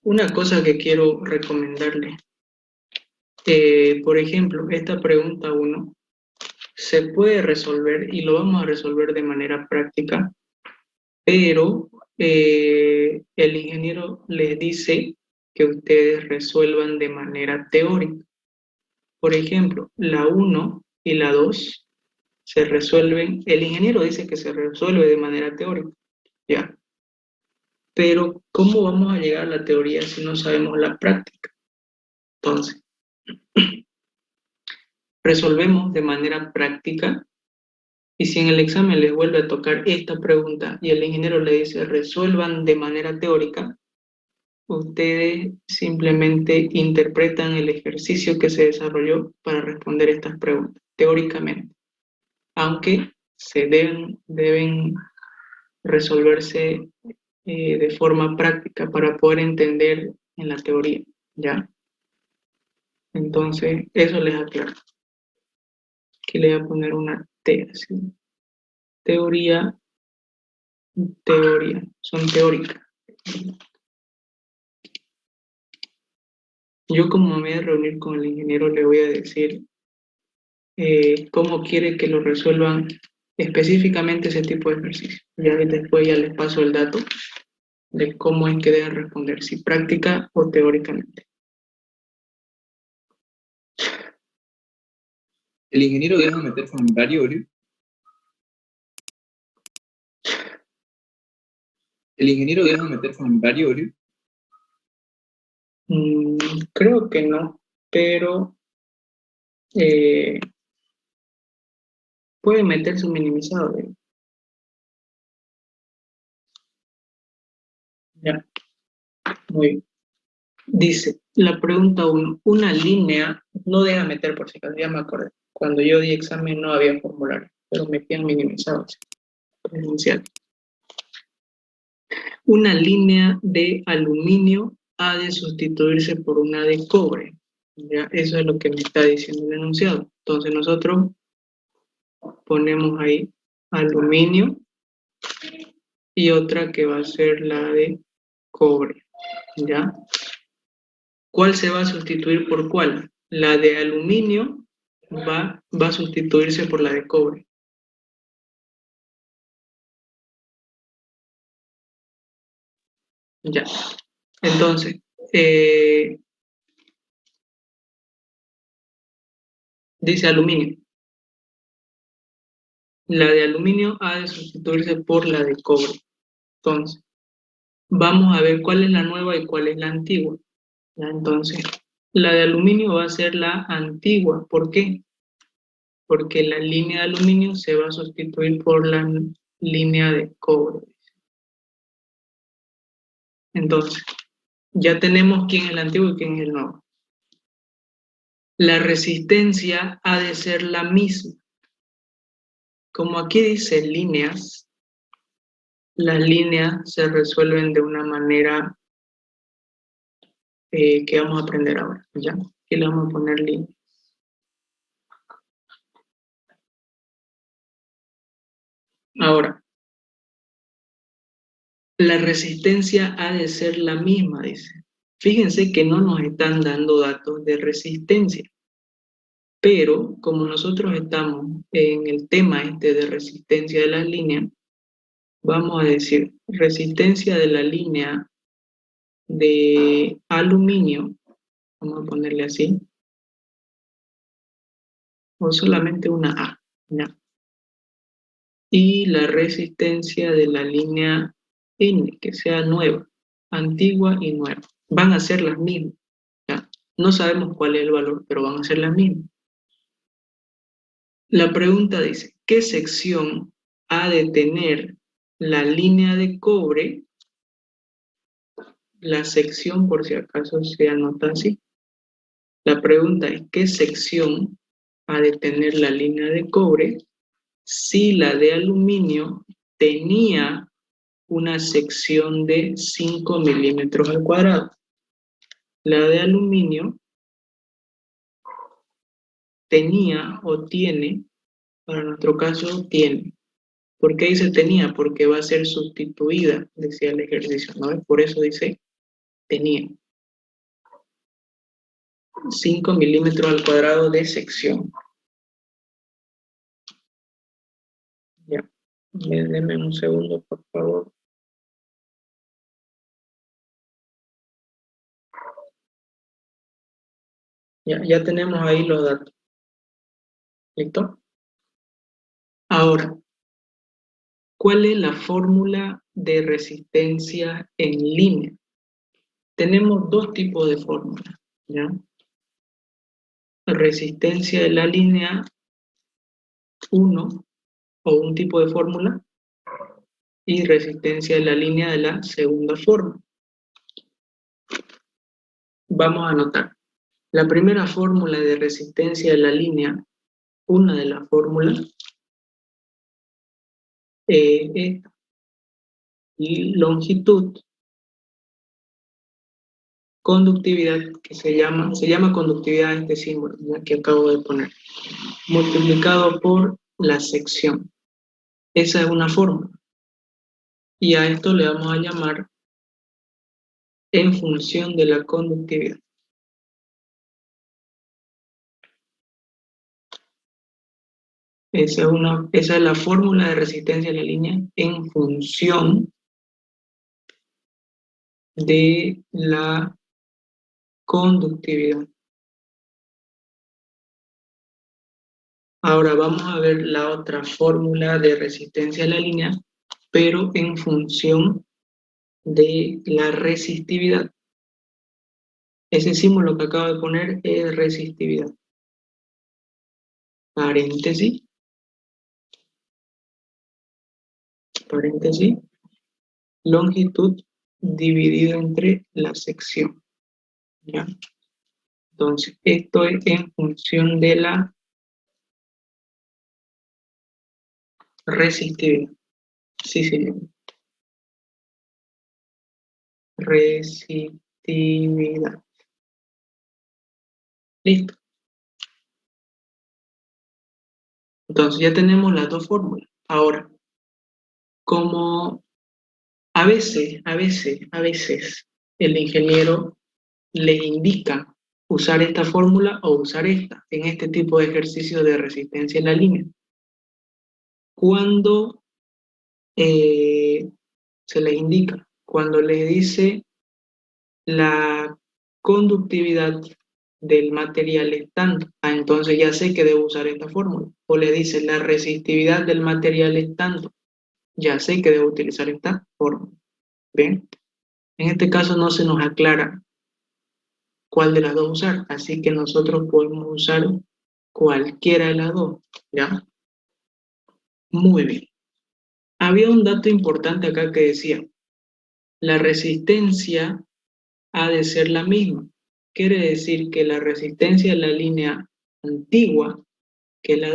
Una cosa que quiero recomendarle, por ejemplo, esta pregunta 1 se puede resolver y lo vamos a resolver de manera práctica, pero el ingeniero les dice que ustedes resuelvan de manera teórica. Por ejemplo, la 1 y la 2 se resuelven, el ingeniero dice que se resuelve de manera teórica, ¿ya? Pero ¿cómo vamos a llegar a la teoría si no sabemos la práctica? Entonces, resolvemos de manera práctica y si en el examen les vuelve a tocar esta pregunta y el ingeniero le dice resuelvan de manera teórica, ustedes simplemente interpretan el ejercicio que se desarrolló para responder estas preguntas, teóricamente, aunque deben resolverse de forma práctica para poder entender en la teoría, ¿ya? Entonces, eso les aclaro. Aquí le voy a poner una T, así. Teoría, son teóricas. Yo como me voy a reunir con el ingeniero le voy a decir cómo quiere que lo resuelvan específicamente ese tipo de ejercicio. Ya después ya les paso el dato de cómo es que deben responder, si práctica o teóricamente. El ingeniero deja meter formulario, Oliver. El ingeniero deja meter formulario, Oliver. Creo que no, pero puede meter su minimizado. Ya, muy bien. Dice, la pregunta 1, una línea, no deja meter por si acaso, ya me acordé. Cuando yo di examen no había formulario, pero metían minimizados, presencial. Una línea de aluminio ha de sustituirse por una de cobre. ¿Ya? Eso es lo que me está diciendo el enunciado. Entonces nosotros ponemos ahí aluminio y otra que va a ser la de cobre. ¿Ya? ¿Cuál se va a sustituir por cuál? La de aluminio va a sustituirse por la de cobre. Ya. Entonces, dice aluminio. La de aluminio ha de sustituirse por la de cobre. Entonces, vamos a ver cuál es la nueva y cuál es la antigua. ¿Ya? Entonces, la de aluminio va a ser la antigua. ¿Por qué? Porque la línea de aluminio se va a sustituir por la línea de cobre. Entonces, ya tenemos quién es el antiguo y quién es el nuevo. La resistencia ha de ser la misma. Como aquí dice líneas, las líneas se resuelven de una manera que vamos a aprender ahora. ¿Ya? Aquí le vamos a poner líneas. Ahora, la resistencia ha de ser la misma, dice. Fíjense que no nos están dando datos de resistencia, pero como nosotros estamos en el tema de resistencia de las líneas, vamos a decir resistencia de la línea de aluminio, vamos a ponerle así, o solamente una A, ¿ya? Y la resistencia de la línea N, que sea nueva, antigua y nueva. Van a ser las mismas, ¿ya? No sabemos cuál es el valor, pero van a ser las mismas. La pregunta dice, ¿qué sección ha de tener la línea de cobre? La sección, por si acaso se anota así. La pregunta es, ¿qué sección ha de tener la línea de cobre si la de aluminio tenía una sección de 5 milímetros al cuadrado? La de aluminio tenía o tiene, para nuestro caso tiene. ¿Por qué dice tenía? Porque va a ser sustituida, decía el ejercicio, ¿no? Por eso dice tenía 5 milímetros al cuadrado de sección. Ya, denme un segundo, por favor. Ya tenemos ahí los datos. ¿Listo? Ahora, ¿cuál es la fórmula de resistencia en línea? Tenemos dos tipos de fórmulas, ¿ya? Resistencia de la línea 1 o un tipo de fórmula y resistencia de la línea de la segunda forma. Vamos a anotar. La primera fórmula de resistencia de la línea, una de las fórmulas, es longitud, conductividad, que se llama conductividad este símbolo, ¿ya? Que acabo de poner, multiplicado por la sección. Esa es una fórmula. Y a esto le vamos a llamar en función de la conductividad. Esa es la fórmula de resistencia de la línea en función de la conductividad. Ahora vamos a ver la otra fórmula de resistencia de la línea, pero en función de la resistividad. Ese símbolo que acabo de poner es resistividad. Paréntesis, paréntesis, longitud dividido entre la sección. ¿Ya? Entonces, esto es en función de la resistividad. Sí, sí. Resistividad. Listo. Entonces ya tenemos las dos fórmulas. Ahora, como a veces el ingeniero les indica usar esta fórmula o usar esta en este tipo de ejercicio de resistencia en la línea. Cuando se les indica, cuando les dice la conductividad del material es tanto, entonces ya sé que debo usar esta fórmula. O le dice la resistividad del material es tanto, ya sé que debo utilizar esta fórmula. ¿Bien? En este caso no se nos aclara cuál de las dos usar, así que nosotros podemos usar cualquiera de las dos, ¿ya? Muy bien. Había un dato importante acá que decía, la resistencia ha de ser la misma. Quiere decir que la resistencia de la línea antigua, que es la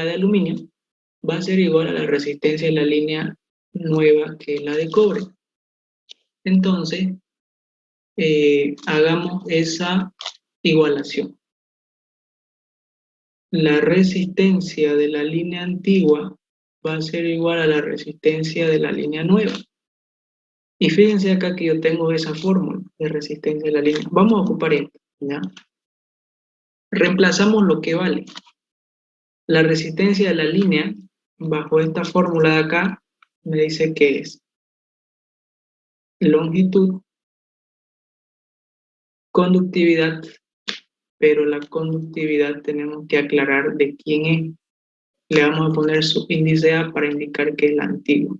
de aluminio, va a ser igual a la resistencia de la línea nueva, que es la de cobre. Entonces, hagamos esa igualación. La resistencia de la línea antigua va a ser igual a la resistencia de la línea nueva. Y fíjense acá que yo tengo esa fórmula de resistencia de la línea. Vamos a ocupar esta, ¿ya? Reemplazamos lo que vale. La resistencia de la línea, bajo esta fórmula de acá, me dice que es longitud, conductividad, pero la conductividad tenemos que aclarar de quién es. Le vamos a poner subíndice A para indicar que es la antigua.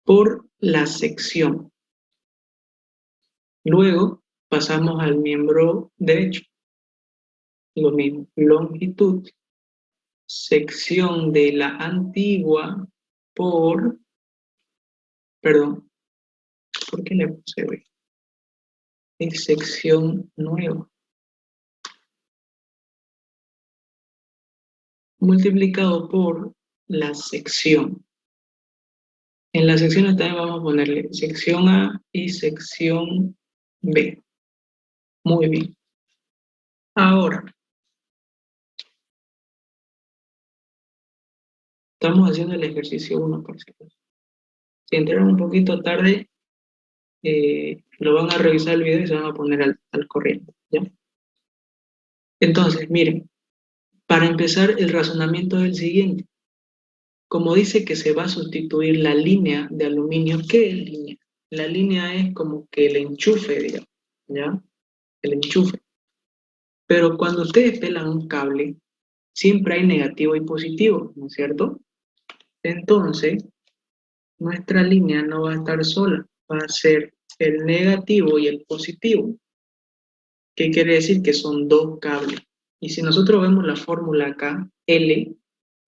Por la sección. Luego pasamos al miembro derecho. Lo mismo, longitud, sección de la antigua por, perdón, ¿por qué le puse B? Es sección nueva. Multiplicado por la sección. En las secciones también vamos a ponerle sección A y sección B. Muy bien. Ahora, estamos haciendo el ejercicio 1, por si acaso. Si entraron un poquito tarde, lo van a revisar el video y se van a poner al corriente, ¿ya? Entonces, miren, para empezar, el razonamiento es el siguiente. Como dice que se va a sustituir la línea de aluminio, ¿qué es línea? La línea es como que el enchufe, digamos, ¿ya? El enchufe. Pero cuando ustedes pelan un cable, siempre hay negativo y positivo, ¿no es cierto? Entonces, nuestra línea no va a estar sola, va a ser el negativo y el positivo. ¿Qué quiere decir? Que son dos cables. Y si nosotros vemos la fórmula acá, L,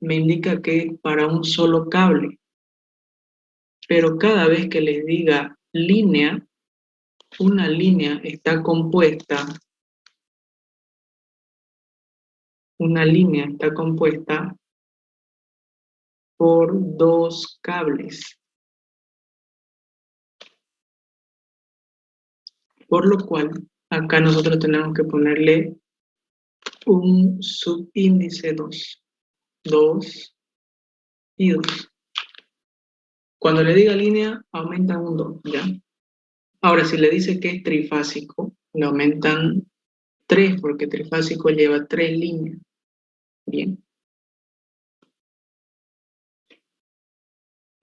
me indica que es para un solo cable. Pero cada vez que les diga línea, una línea está compuesta, por dos cables. Por lo cual, acá nosotros tenemos que ponerle un subíndice 2. 2 y 2. Cuando le diga línea, aumentan un 2, ¿ya? Ahora, si le dice que es trifásico, le aumentan 3, porque trifásico lleva 3 líneas. Bien.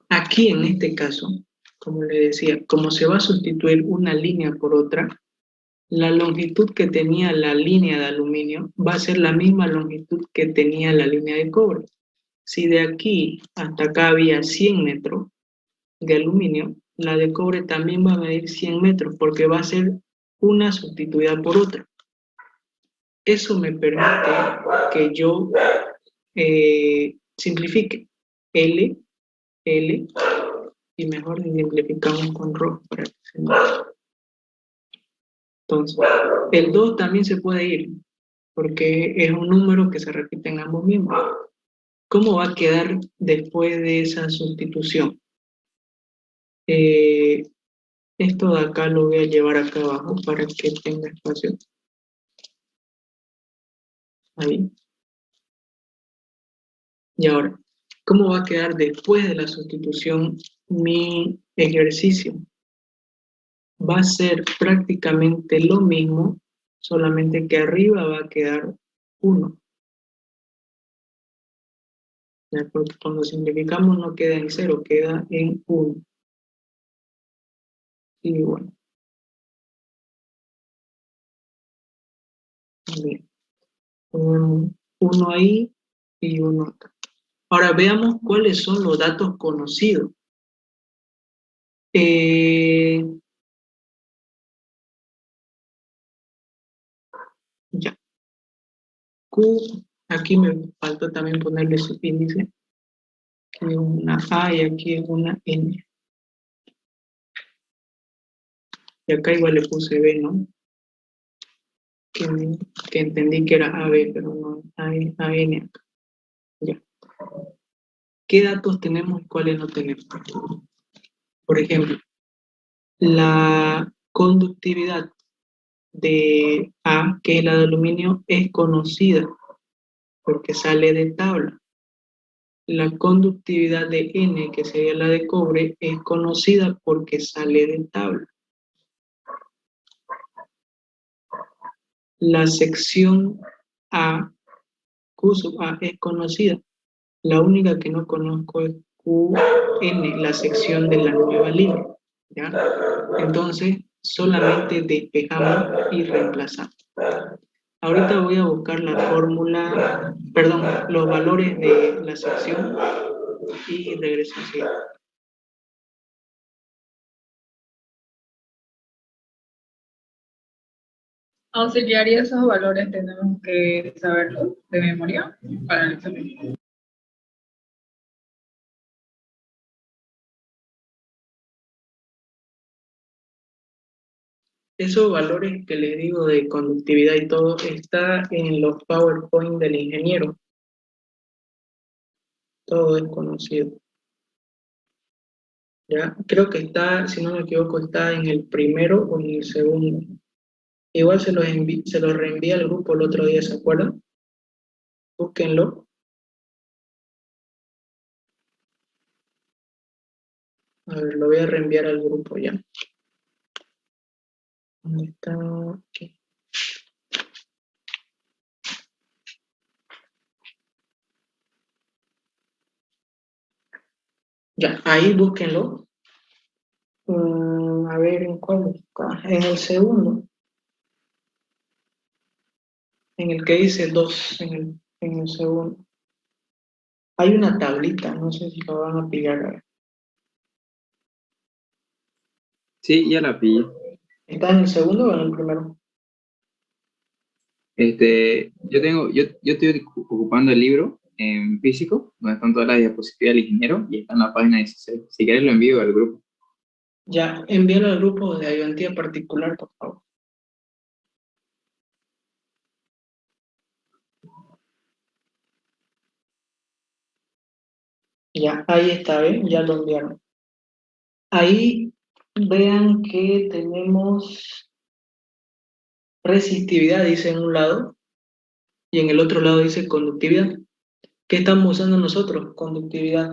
Aquí, en este caso, como le decía, como se va a sustituir una línea por otra, la longitud que tenía la línea de aluminio va a ser la misma longitud que tenía la línea de cobre. Si de aquí hasta acá había 100 metros de aluminio, la de cobre también va a medir 100 metros porque va a ser una sustituida por otra. Eso me permite que yo simplifique L, L, y mejor simplificamos con rojo para que se me... Entonces, el 2 también se puede ir, porque es un número que se repite en ambos miembros. ¿Cómo va a quedar después de esa sustitución? Esto de acá lo voy a llevar acá abajo para que tenga espacio. Ahí. Y ahora, ¿cómo va a quedar después de la sustitución mi ejercicio? Va a ser prácticamente lo mismo, solamente que arriba va a quedar 1. Porque cuando simplificamos no queda en 0, queda en 1. Y bueno, bien. 1 ahí y 1 acá. Ahora veamos cuáles son los datos conocidos. Ya. Q, aquí me faltó también ponerle subíndice, que es una A y aquí es una N. Y acá igual le puse B, ¿no? Que entendí que era AB, pero no, AN acá. Ya. ¿Qué datos tenemos y cuáles no tenemos? Por ejemplo, la conductividad de A, que es la de aluminio, es conocida porque sale de tabla. La conductividad de N, que sería la de cobre, es conocida porque sale de tabla. La sección A, Q sub A, es conocida. La única que no conozco es QN, la sección de la nueva línea, ¿ya? Entonces, solamente despejamos y reemplazamos. Ahorita voy a buscar la fórmula, perdón, los valores de la sección y regreso así. Auxiliar y esos valores tenemos que saberlos de memoria para el examen. Esos valores que les digo de conductividad y todo está en los PowerPoint del ingeniero. Todo es conocido. ¿Ya? Creo que está, si no me equivoco, está en el primero o en el segundo. Igual se los reenvié al grupo el otro día, ¿se acuerdan? Búsquenlo. A ver, lo voy a reenviar al grupo ya. ¿Dónde está? Aquí. Ya, ahí búsquenlo. A ver, ¿en cuál está? En el segundo. En el que dice 2, en el segundo. Hay una tablita, no sé si la van a pillar. Sí, ya la pillé. ¿Está en el segundo o en el primero? Yo estoy ocupando el libro en físico, donde están todas las diapositivas del ingeniero, y está en la página 16. Si quieres lo envío al grupo. Ya, envíalo al grupo de ayudantía particular, por favor. Ya, ahí está, ¿ven? Ya lo enviaron. Ahí vean que tenemos resistividad, dice en un lado, y en el otro lado dice conductividad. ¿Qué estamos usando nosotros? Conductividad.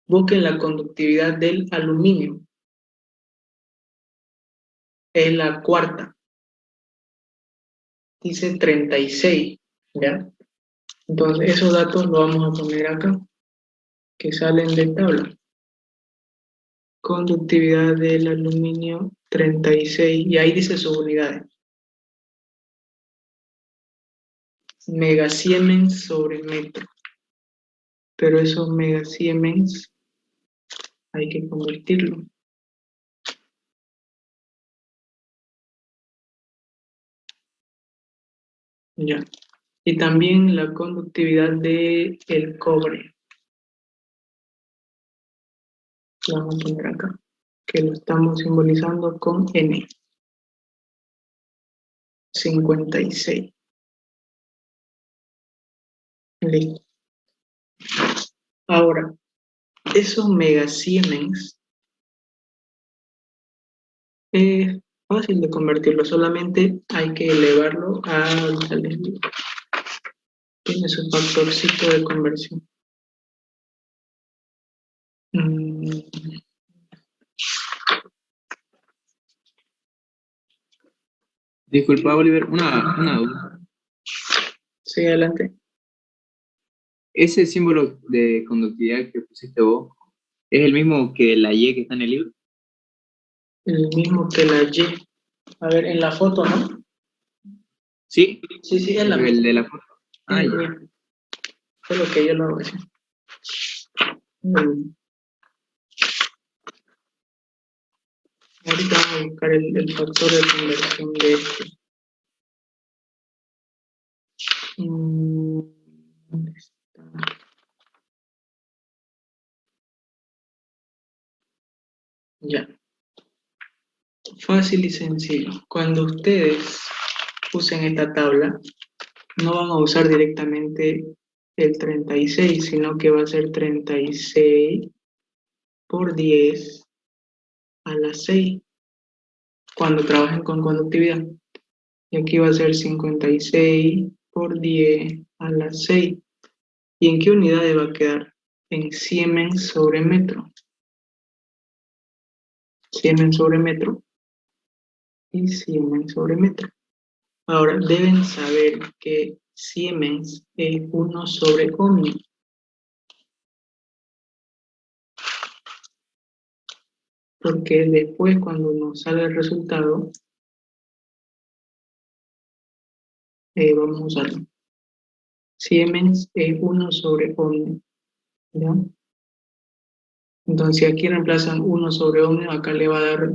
Busquen la conductividad del aluminio. Es la cuarta. Dice 36, ¿ya? Entonces, esos datos los vamos a poner acá, que salen de tabla. Conductividad del aluminio 36, y ahí dice sus unidades. Megasiemens sobre metro. Pero esos megasiemens hay que convertirlo. Ya. Y también la conductividad del cobre. Lo vamos a poner acá, que lo estamos simbolizando con N. 56. Listo. Ahora, esos megasiemens es fácil de convertirlo, solamente hay que elevarlo a, tiene su factorcito de conversión. Disculpa, Oliver, una duda. Sí, adelante. ¿Ese símbolo de conductividad que pusiste vos es el mismo que la Y que está en el libro? El mismo que la Y. A ver, en la foto, ¿no? Sí, Sí, sí, es la el misma. de la foto. Es Ah, el ya. mismo. Solo que yo lo hago así. Ahorita vamos a buscar el factor de conversión de este. ¿Dónde está? Ya. Fácil y sencillo. Cuando ustedes usen esta tabla, no van a usar directamente el 36, sino que va a ser 36 por 10 a la 6, cuando trabajen con conductividad. Y aquí va a ser 56 por 10 a la 6. ¿Y en qué unidades va a quedar? En Siemens sobre metro. Siemens sobre metro y Siemens sobre metro. Ahora, deben saber que Siemens es 1 sobre ohmio. Porque después, cuando nos salga el resultado, vamos a usarlo. Siemens es 1 sobre ohmio. ¿Ya? Entonces, si aquí reemplazan 1 sobre ohmio, acá le va a dar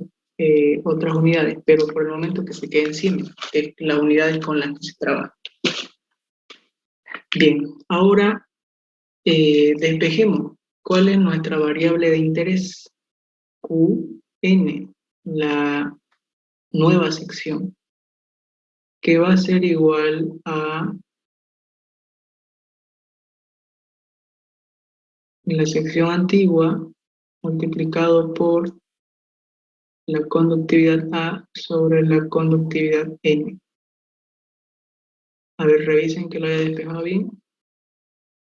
otras unidades, pero por el momento que se quede en Siemens, que es las unidades con las que se trabaja. Bien, ahora despejemos. ¿Cuál es nuestra variable de interés? Qn, la nueva sección, que va a ser igual a la sección antigua multiplicado por la conductividad A sobre la conductividad N. A ver, revisen que lo haya despejado bien.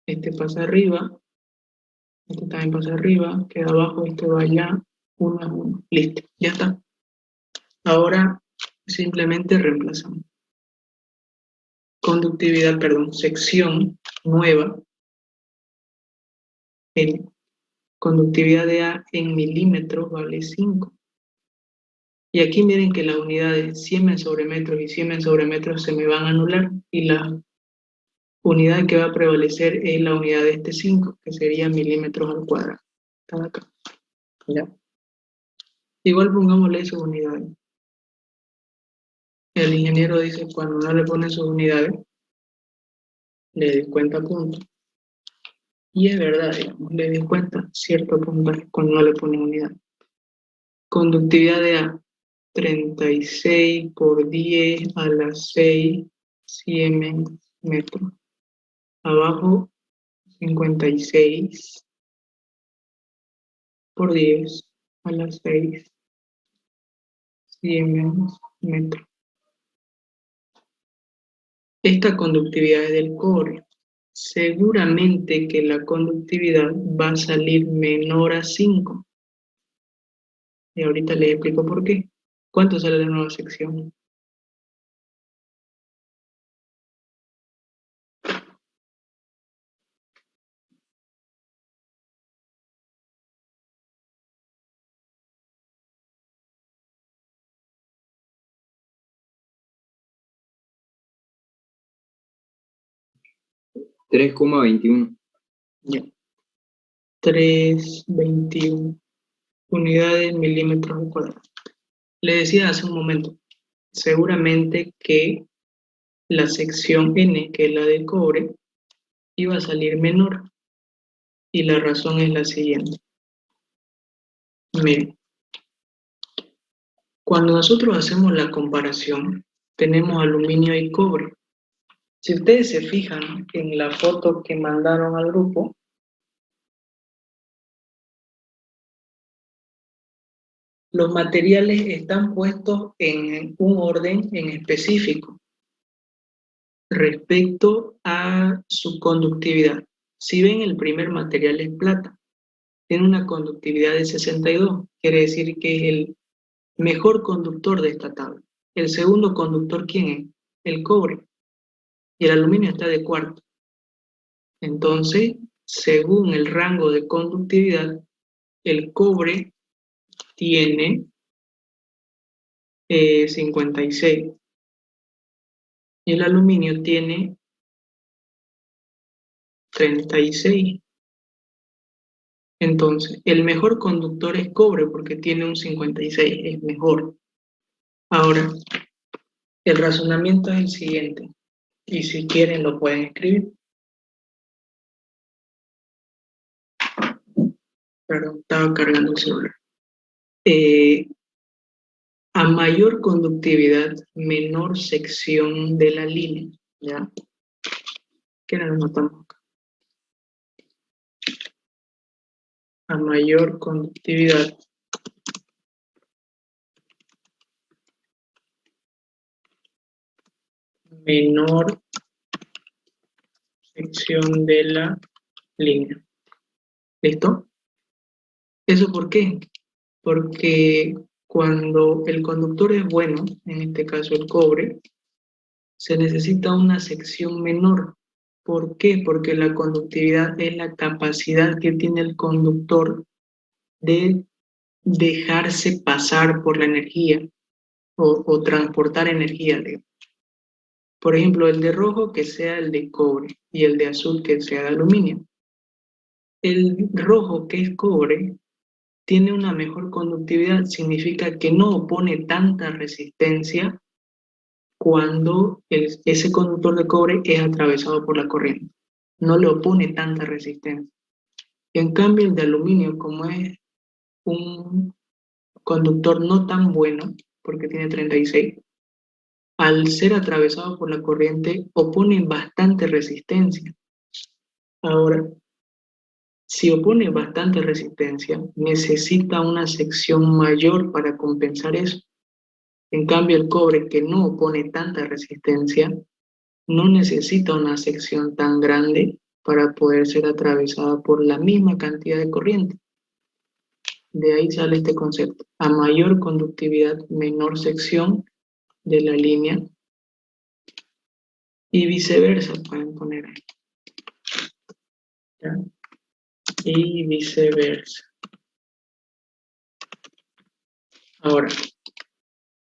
Este pasa arriba, este también pasa arriba, queda abajo, este va allá, 1 a 1. Listo, ya está. Ahora Simplemente reemplazamos. Conductividad, perdón, sección nueva, en conductividad de A en milímetros vale 5. Y aquí miren que las unidades siemens sobre metros y siemens sobre metros se me van a anular, y la unidad que va a prevalecer es la unidad de este 5, que sería milímetros al cuadrado. Está acá. ¿Ya? Igual pongámosle sus unidades. El ingeniero dice, cuando no le pone sus unidades, le descuenta puntos. Y es verdad, digamos, le descuenta cierto puntaje cuando no le pone unidad. Conductividad de A, 36 por 10 a la 6 siemens metros. Abajo, 56 por 10 a la 6 siemens metros. Esta conductividad es del cobre. Seguramente que la conductividad va a salir menor a 5. Y ahorita les explico por qué. ¿Cuánto sale la nueva sección? $3,21. Ya. 3,21 unidades milímetros al cuadrado. Le decía hace un momento, seguramente que la sección N, que es la del cobre, iba a salir menor. Y la razón es la siguiente. Miren, cuando nosotros hacemos la comparación, tenemos aluminio y cobre. Si ustedes se fijan en la foto que mandaron al grupo, los materiales están puestos en un orden en específico respecto a su conductividad. Si ven, el primer material es plata, tiene una conductividad de 62, quiere decir que es el mejor conductor de esta tabla. El segundo conductor, ¿quién es? El cobre. Y el aluminio está de cuarto. Entonces, según el rango de conductividad, el cobre tiene 56 y el aluminio tiene 36. Entonces, el mejor conductor es cobre porque tiene un 56, es mejor. Ahora, el razonamiento es el siguiente, y si quieren lo pueden escribir. Perdón, estaba cargando el celular. A mayor conductividad, menor sección de la línea. ¿Ya? ¿Qué nos notamos acá? A mayor conductividad, menor sección de la línea. ¿Listo? ¿Eso por qué? Porque cuando el conductor es bueno, en este caso el cobre, se necesita una sección menor. ¿Por qué? Porque la conductividad es la capacidad que tiene el conductor de dejarse pasar por la energía o transportar energía. Por ejemplo, el de rojo que sea el de cobre y el de azul que sea de aluminio. El rojo, que es cobre, tiene una mejor conductividad, significa que no opone tanta resistencia cuando ese conductor de cobre es atravesado por la corriente. No le opone tanta resistencia. En cambio, el de aluminio, como es un conductor no tan bueno, porque tiene 36, al ser atravesado por la corriente, opone bastante resistencia. Ahora, si opone bastante resistencia, necesita una sección mayor para compensar eso. En cambio, el cobre, que no opone tanta resistencia, no necesita una sección tan grande para poder ser atravesada por la misma cantidad de corriente. De ahí sale este concepto. A mayor conductividad, menor sección de la línea y viceversa, pueden poner ahí. ¿Ya? Y viceversa. Ahora,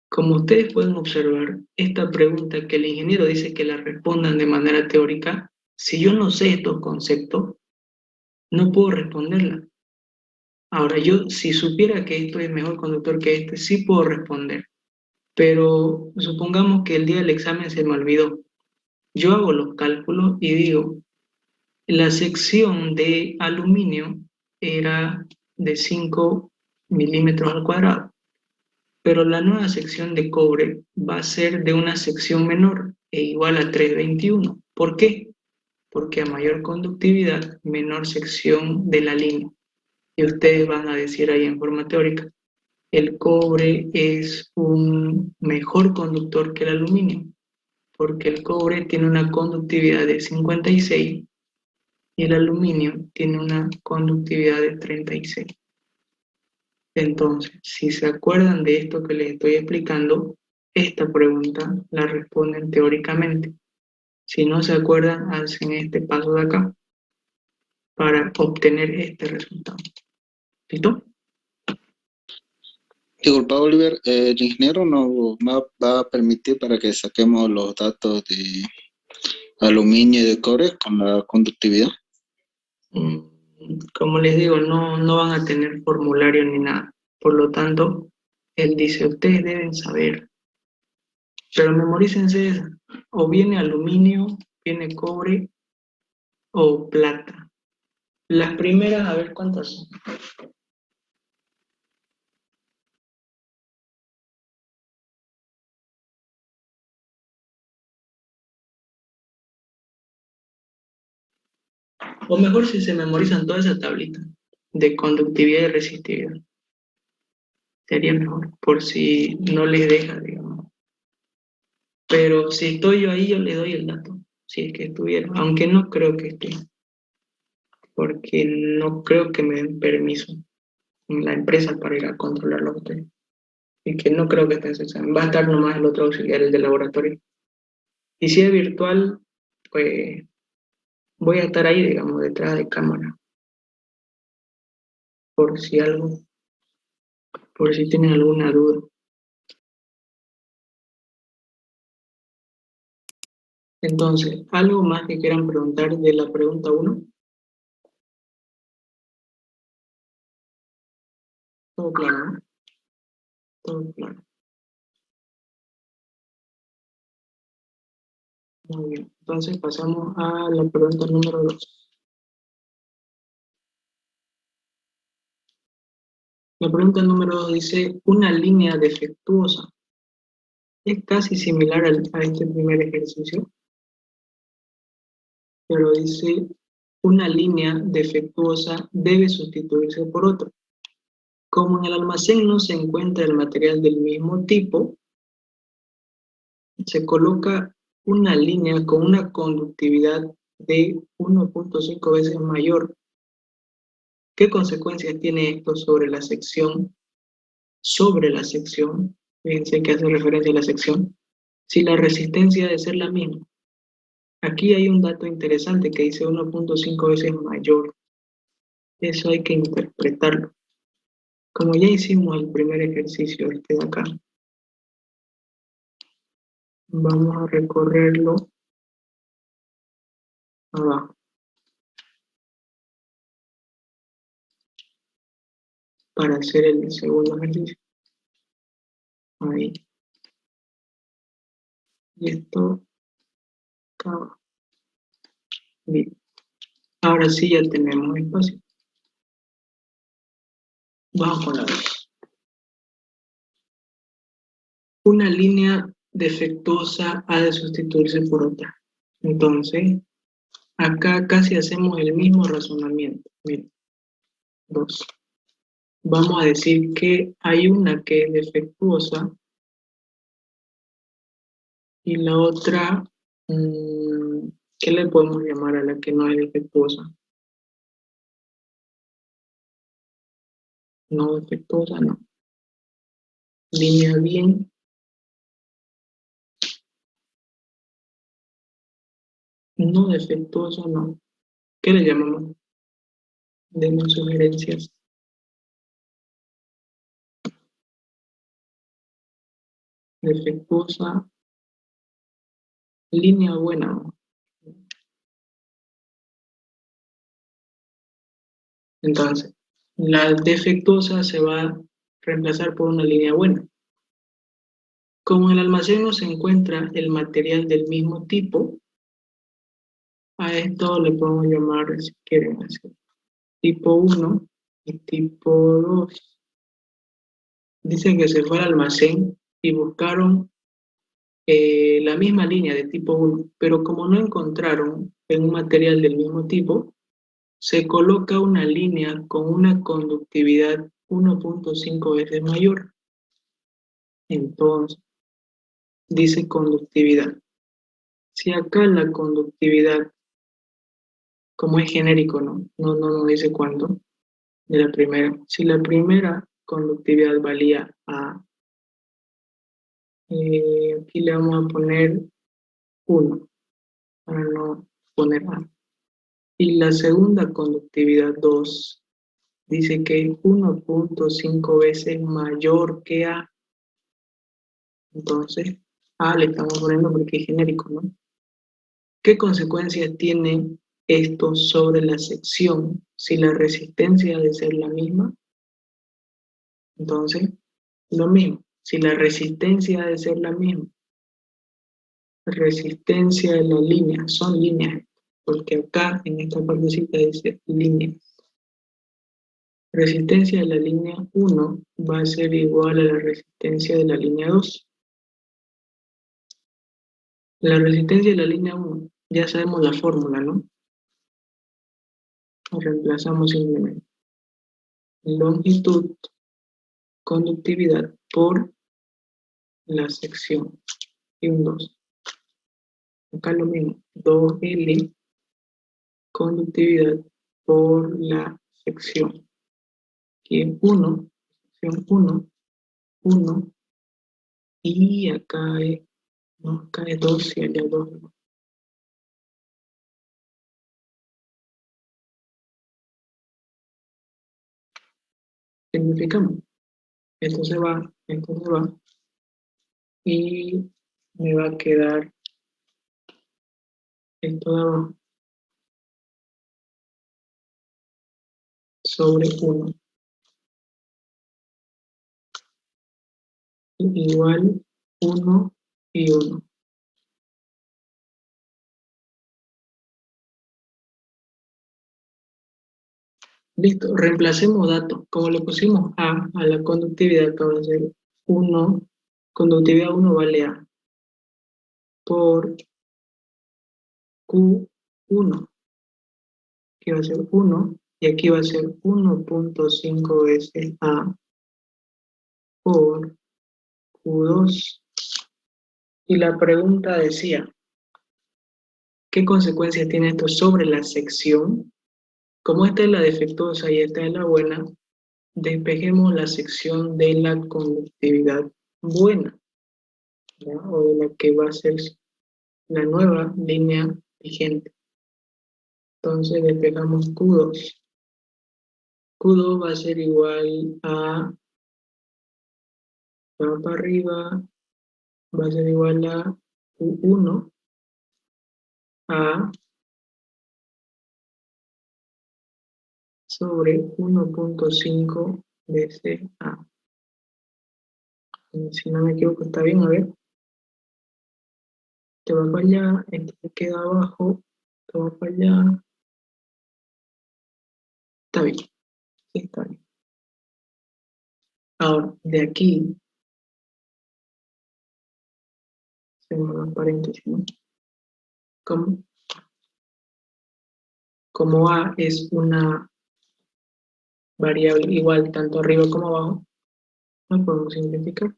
como ustedes pueden observar, esta pregunta que el ingeniero dice que la respondan de manera teórica, si yo no sé estos conceptos, no puedo responderla. Ahora, yo si supiera que esto es mejor conductor que este, sí puedo responder. Pero supongamos que el día del examen se me olvidó. Yo hago los cálculos y digo, la sección de aluminio era de 5 milímetros al cuadrado, pero la nueva sección de cobre va a ser de una sección menor e igual a 3,21. ¿Por qué? Porque a mayor conductividad, menor sección de la línea. Y ustedes van a decir ahí en forma teórica, el cobre es un mejor conductor que el aluminio, porque el cobre tiene una conductividad de 56 y el aluminio tiene una conductividad de 36. Entonces, si se acuerdan de esto que les estoy explicando, esta pregunta la responden teóricamente. Si no se acuerdan, hacen este paso de acá para obtener este resultado. ¿Listo? Disculpa, Oliver, el ingeniero nos va a permitir para que saquemos los datos de aluminio y de cobre con la conductividad. Como les digo, no van a tener formulario ni nada. Por lo tanto, él dice, ustedes deben saber, pero memorícense esa. O viene aluminio, viene cobre o plata. Las primeras, a ver cuántas son. O mejor si se memorizan toda esa tablita de conductividad y resistividad. Sería mejor, por si no les deja, digamos. Pero si estoy yo ahí, yo le doy el dato, si es que estuviera, aunque no creo que esté, porque no creo que me den permiso en la empresa para ir a controlarlo a ustedes. Y que no creo que esté en ese examen. Va a estar nomás el otro auxiliar, el de laboratorio. Y si es virtual, pues voy a estar ahí, digamos, detrás de cámara, por si algo, por si tienen alguna duda. Entonces, ¿algo más que quieran preguntar de la pregunta 1? Todo claro, ¿no? Todo claro. Muy bien. Entonces pasamos a la pregunta número 2. La pregunta número 2 dice, una línea defectuosa. Es casi similar a este primer ejercicio, pero dice, una línea defectuosa debe sustituirse por otra. Como en el almacén no se encuentra el material del mismo tipo, se coloca una línea con una conductividad de 1,5 veces mayor. ¿Qué consecuencias tiene esto sobre la sección? Sobre la sección, fíjense que hace referencia a la sección, si la resistencia debe ser la misma. Aquí hay un dato interesante que dice 1,5 veces mayor. Eso hay que interpretarlo. Como ya hicimos el primer ejercicio este de acá, vamos a recorrerlo abajo para hacer el segundo ejercicio. Ahí. Y esto acá abajo. Bien. Ahora sí ya tenemos espacio. Vamos con la 2. Una línea defectuosa ha de sustituirse por otra. Entonces, acá casi hacemos el mismo razonamiento. Miren, 2. Vamos a decir que hay una que es defectuosa y la otra, ¿qué le podemos llamar a la que no es defectuosa? No defectuosa, no. Línea bien No defectuoso, no. ¿Qué le llamamos? Denme sugerencias. Defectuosa, línea buena. Entonces, la defectuosa se va a reemplazar por una línea buena. Como en el almacén no se encuentra el material del mismo tipo, a esto le podemos llamar, si quieren, así, tipo 1 y tipo 2. Dicen que se fue al almacén y buscaron la misma línea de tipo 1, pero como no encontraron en un material del mismo tipo, se coloca una línea con una conductividad 1.5 veces mayor. Entonces, dice conductividad. Si acá la conductividad, como es genérico, no dice cuánto, de la primera. Si la primera conductividad valía A, aquí le vamos a poner 1, para no poner A. Y la segunda conductividad 2 dice que es 1.5 veces mayor que A. Entonces, A le estamos poniendo porque es genérico, ¿no? ¿Qué consecuencias tiene esto sobre la sección si la resistencia ha de ser la misma? Entonces, lo mismo. Si la resistencia ha de ser la misma, resistencia de la línea, son líneas, porque acá en esta partecita dice línea. Resistencia de la línea 1 va a ser igual a la resistencia de la línea 2. La resistencia de la línea 1, ya sabemos la fórmula, ¿no? Reemplazamos simplemente longitud, conductividad por la sección y un 2. Acá lo mismo, 2L, conductividad por la sección. Aquí es 1, sección 1, 1, y acá es, no, acá es 2 y allá 2. Significamos. Esto se va, y me va a quedar esto de abajo sobre 1 igual 1 y 1. Listo, reemplacemos datos. Como le pusimos a la conductividad, acá va a ser 1, conductividad 1 vale A por Q1, que va a ser 1, y aquí va a ser 1.5 veces A por Q2. Y la pregunta decía, ¿qué consecuencias tiene esto sobre la sección? Como esta es la defectuosa y esta es la buena, despejemos la sección de la conductividad buena, ¿ya? O de la que va a ser la nueva línea vigente. Entonces despejamos Q2. Q2 va a ser igual a, va para arriba, va a ser igual a Q1 A sobre 1.5 veces A. Si no me equivoco, está bien, a ver. Te va para allá, este se queda abajo, te va para allá. Está bien, sí, está bien. Ahora, de aquí, hacemos los paréntesis, ¿no? Como A es una variable igual tanto arriba como abajo, lo podemos simplificar.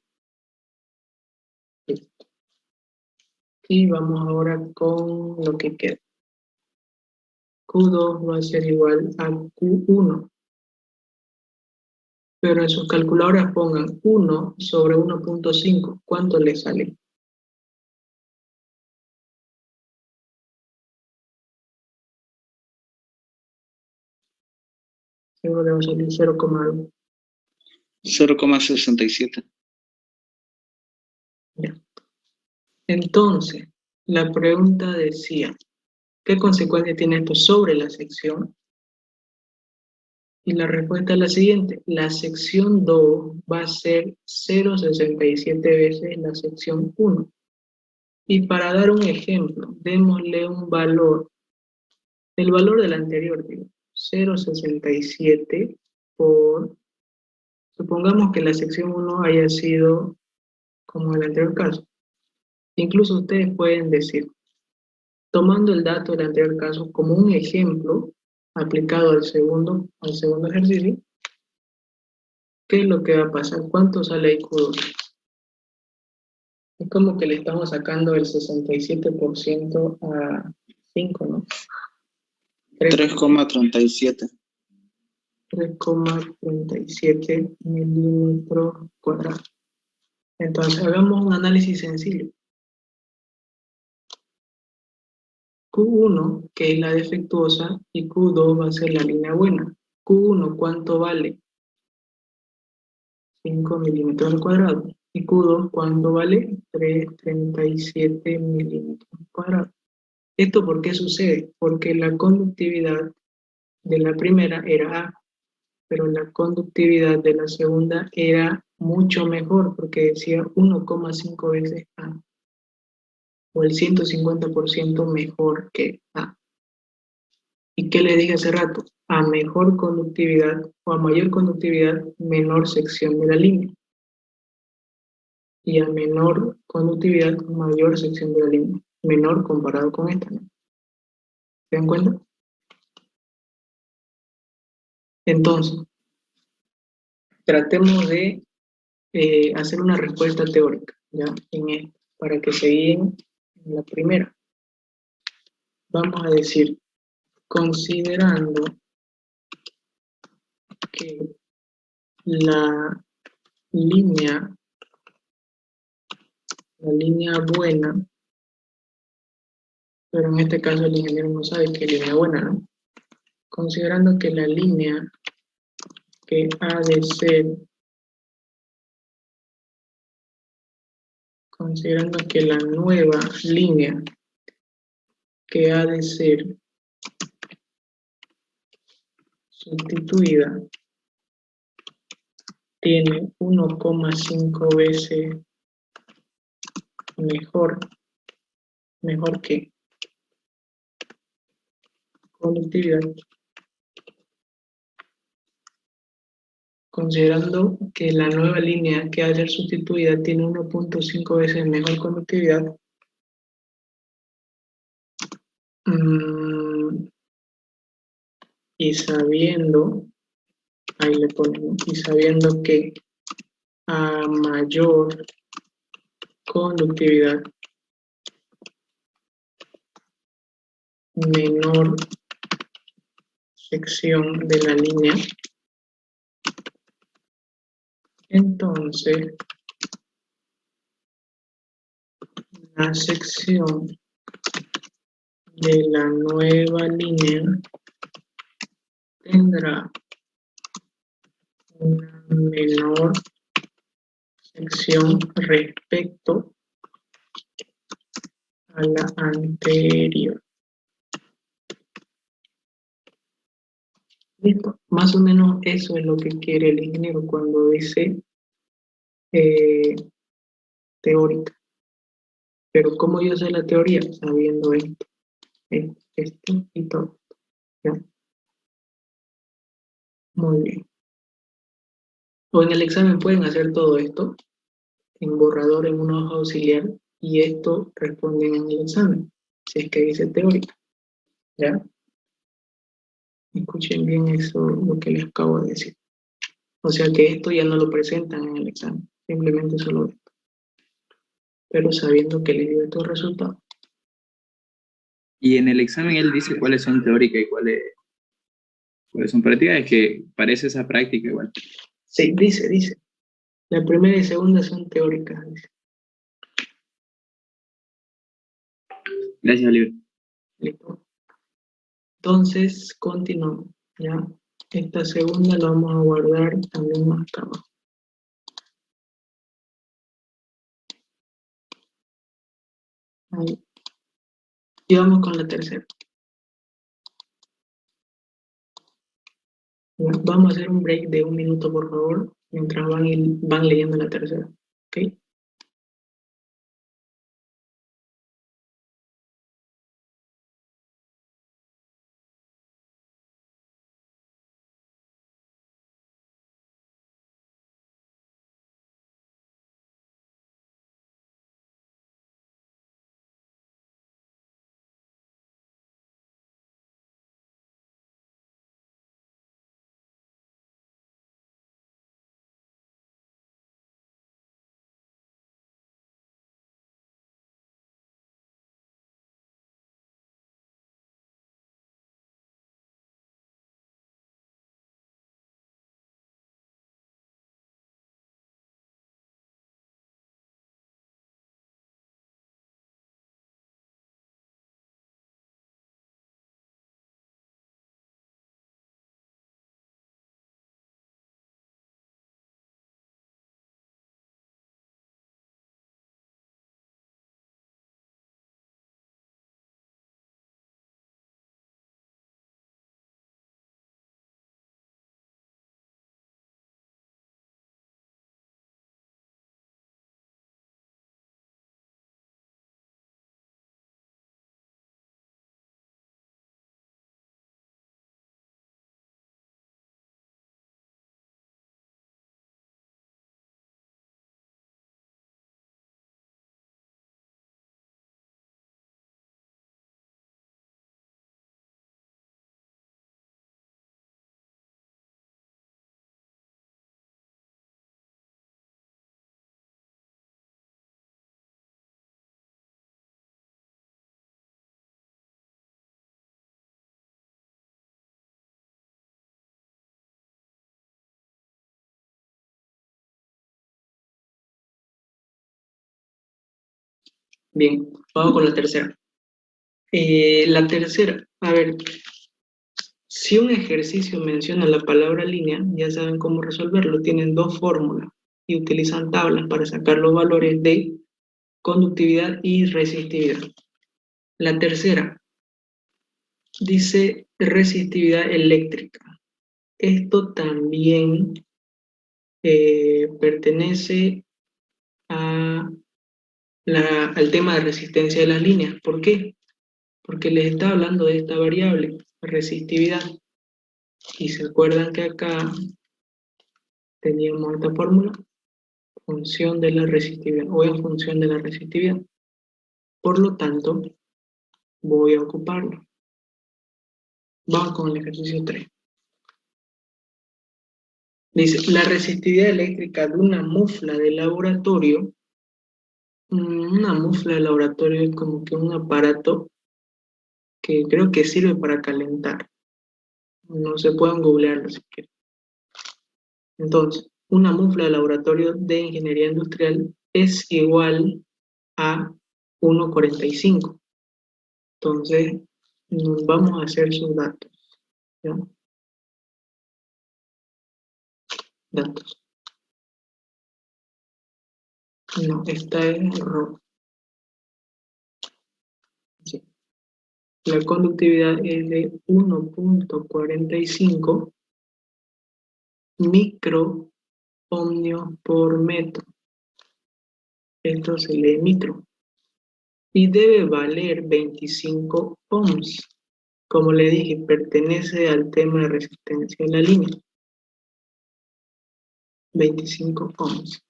Listo. Y vamos ahora con lo que queda. Q2 va a ser igual a Q1. Pero en sus calculadoras pongan 1 sobre 1.5. ¿Cuánto le sale? Seguro le va a salir 0, algo. 0,67. Ya. Entonces, la pregunta decía, ¿qué consecuencia tiene esto sobre la sección? Y la respuesta es la siguiente. La sección 2 va a ser 0,67 veces la sección 1. Y para dar un ejemplo, démosle un valor, el valor del anterior, digo, 0,67 por, supongamos que la sección 1 haya sido como el anterior caso. Incluso ustedes pueden decir, tomando el dato del anterior caso como un ejemplo aplicado al segundo ejercicio, ¿qué es lo que va a pasar? ¿Cuánto sale IQ2? Es como que le estamos sacando el 67% a 5, ¿no? 3,37. 3,37 milímetros cuadrados. Entonces, hagamos un análisis sencillo. Q1, que es la defectuosa, y Q2 va a ser la línea buena. Q1, ¿cuánto vale? 5 milímetros cuadrados. Y Q2, ¿cuánto vale? 3,37 milímetros cuadrados. ¿Esto por qué sucede? Porque la conductividad de la primera era A, pero la conductividad de la segunda era mucho mejor, porque decía 1,5 veces A, o el 150% mejor que A. ¿Y qué le dije hace rato? A mejor conductividad o a mayor conductividad, menor sección de la línea. Y a menor conductividad, mayor sección de la línea. Menor comparado con esta, ¿no? ¿Se dan cuenta? Entonces, tratemos de hacer una respuesta teórica, ¿ya? En esto, para que se guíen en la primera. Vamos a decir, considerando que la línea buena, pero en este caso el ingeniero no sabe qué línea buena, ¿no? Considerando que la línea que ha de ser, considerando que la nueva línea que ha de ser sustituida tiene 1,5 veces mejor que conductividad, considerando que la nueva línea que ha de ser sustituida tiene 1,5 veces mejor conductividad, y sabiendo, ahí le ponemos, y sabiendo que a mayor conductividad, menor sección de la línea, entonces la sección de la nueva línea tendrá una menor sección respecto a la anterior. ¿Listo? Más o menos eso es lo que quiere el ingeniero cuando dice teórica. Pero ¿cómo yo sé la teoría? Sabiendo esto y todo. ¿Ya? Muy bien. O en el examen pueden hacer todo esto en borrador en una hoja auxiliar y esto responden en el examen, si es que dice teórica. ¿Ya? Escuchen bien eso, lo que les acabo de decir. O sea que esto ya no lo presentan en el examen, simplemente solo esto. Pero sabiendo que les dio estos resultados. Y en el examen él dice cuáles son teóricas y cuáles son prácticas, es que parece esa práctica igual. Sí, dice. La primera y segunda son teóricas, dice. Gracias, Oliver. Listo. Entonces, continuamos, ¿ya? Esta segunda la vamos a guardar también más acá abajo. Ahí. Y vamos con la tercera. Ya, vamos a hacer un break de 1 minuto, por favor, mientras van leyendo la tercera. ¿Ok? Bien, vamos con la tercera. La tercera, a ver, si un ejercicio menciona la palabra línea, ya saben cómo resolverlo. Tienen dos fórmulas y utilizan tablas para sacar los valores de conductividad y resistividad. La tercera dice resistividad eléctrica. Esto también pertenece al tema de resistencia de las líneas. ¿Por qué? Porque les está hablando de esta variable, resistividad. Y se acuerdan que acá teníamos esta fórmula, función de la resistividad, o en función de la resistividad. Por lo tanto, voy a ocuparlo. Vamos con el ejercicio 3. Dice, la resistividad eléctrica de una mufla de laboratorio. Una mufla de laboratorio es como que un aparato que creo que sirve para calentar. No se pueden googlearlo si quieren. Entonces, una mufla de laboratorio de ingeniería industrial es igual a 1,45. Entonces, nos vamos a hacer sus datos. ¿Ya? Datos. No, esta es error. Sí. La conductividad es de 1,45 microohmios por metro. Esto se lee micro. Y debe valer 25 ohms. Como le dije, pertenece al tema de resistencia de la línea. 25 ohms.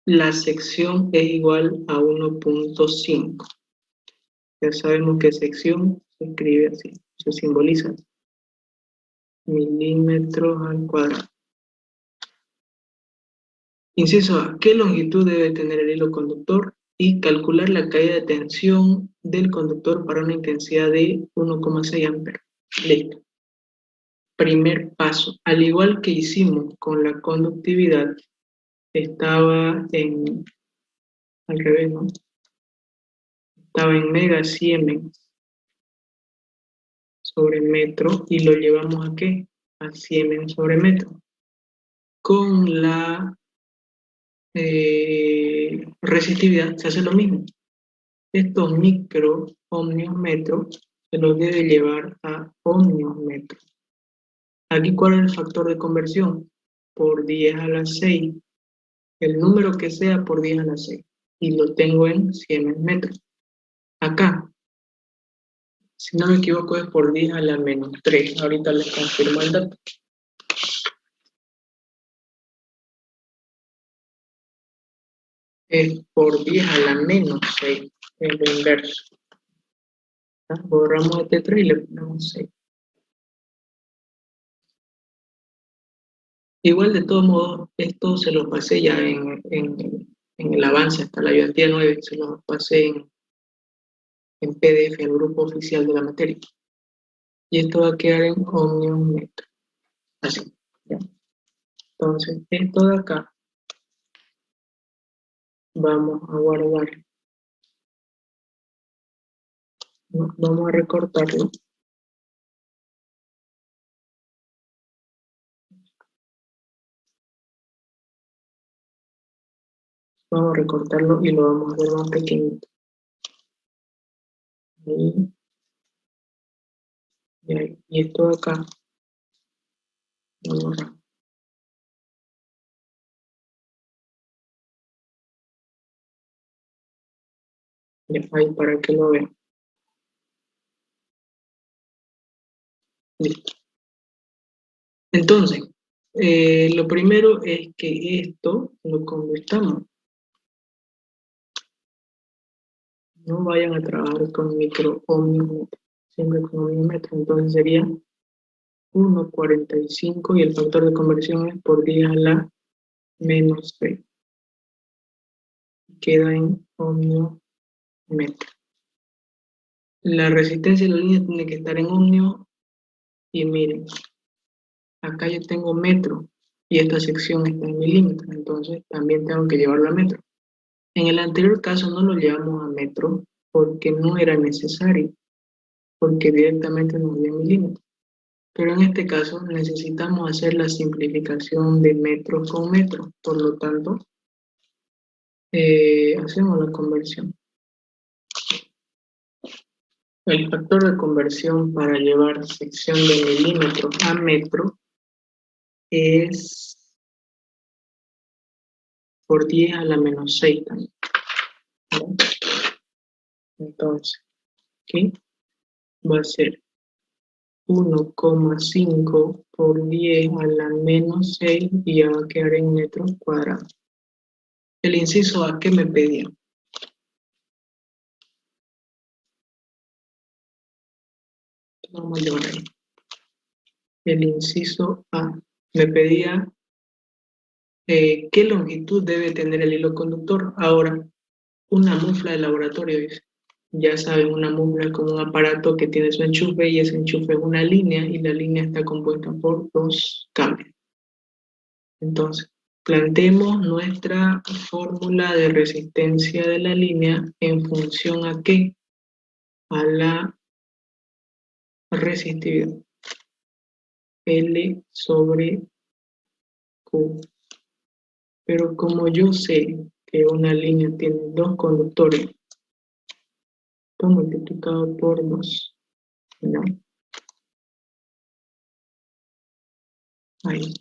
La sección es igual a 1,5. Ya sabemos que sección se escribe así, se simboliza milímetros al cuadrado. Inciso A, ¿qué longitud debe tener el hilo conductor? Y calcular la caída de tensión del conductor para una intensidad de 1,6 amperes. Listo. Primer paso, al igual que hicimos con la conductividad, estaba al revés, ¿no? Estaba en mega siemens. sobre metro y lo llevamos ¿a qué? A Siemens sobre metro. Con la resistividad se hace lo mismo. Estos micro ohmios metros se los debe llevar a ohmios metro. Aquí, ¿cuál es el factor de conversión? Por 10 a la 6. El número que sea por 10 a la 6. Y lo tengo en Siemens metros. Acá, si no me equivoco, es por 10 a la menos 3. Ahorita les confirmo el dato. Es por 10 a la menos 6. Es lo inverso. Borramos este 3 y le ponemos 6. Igual, de todos modos, esto se lo pasé ya en el avance hasta la ayudantía 9, se lo pasé en PDF al grupo oficial de la materia. Y esto va a quedar en ohmios metro. Así. ¿Ya? Entonces, esto de acá, vamos a guardar. Vamos a recortarlo. Vamos a recortarlo y lo vamos a hacer más pequeñito. Y esto de acá, vamos a ahí para que lo vean. Listo. Entonces, lo primero es que esto lo convirtamos. No vayan a trabajar con micro ohmios, siempre con ohmios metro. Entonces sería 1,45 y el factor de conversión es por 10 a la menos 6. Queda en ohmio metro. La resistencia de la línea tiene que estar en ohmio y miren, acá yo tengo metro y esta sección está en milímetros, entonces también tengo que llevarlo a metro. En el anterior caso no lo llevamos a metro porque no era necesario, porque directamente nos dio milímetros. Pero en este caso necesitamos hacer la simplificación de metro con metro, por lo tanto, hacemos la conversión. El factor de conversión para llevar sección de milímetro a metro es por 10 a la menos 6 también. Entonces, ¿qué? Va a ser 1,5 por 10 a la menos 6 y ya va a quedar en metros cuadrados. El inciso A, ¿qué me pedía? Vamos a llevar ahí. El inciso A me pedía qué longitud debe tener el hilo conductor. Ahora, una mufla de laboratorio, dice. Ya saben, una mufla es como un aparato que tiene su enchufe y ese enchufe es una línea y la línea está compuesta por 2 cables. Entonces, planteemos nuestra fórmula de resistencia de la línea en función ¿a qué? A la resistividad. L sobre Q. Pero como yo sé que una línea tiene 2 conductores, esto multiplicado por 2, ¿no? Ahí.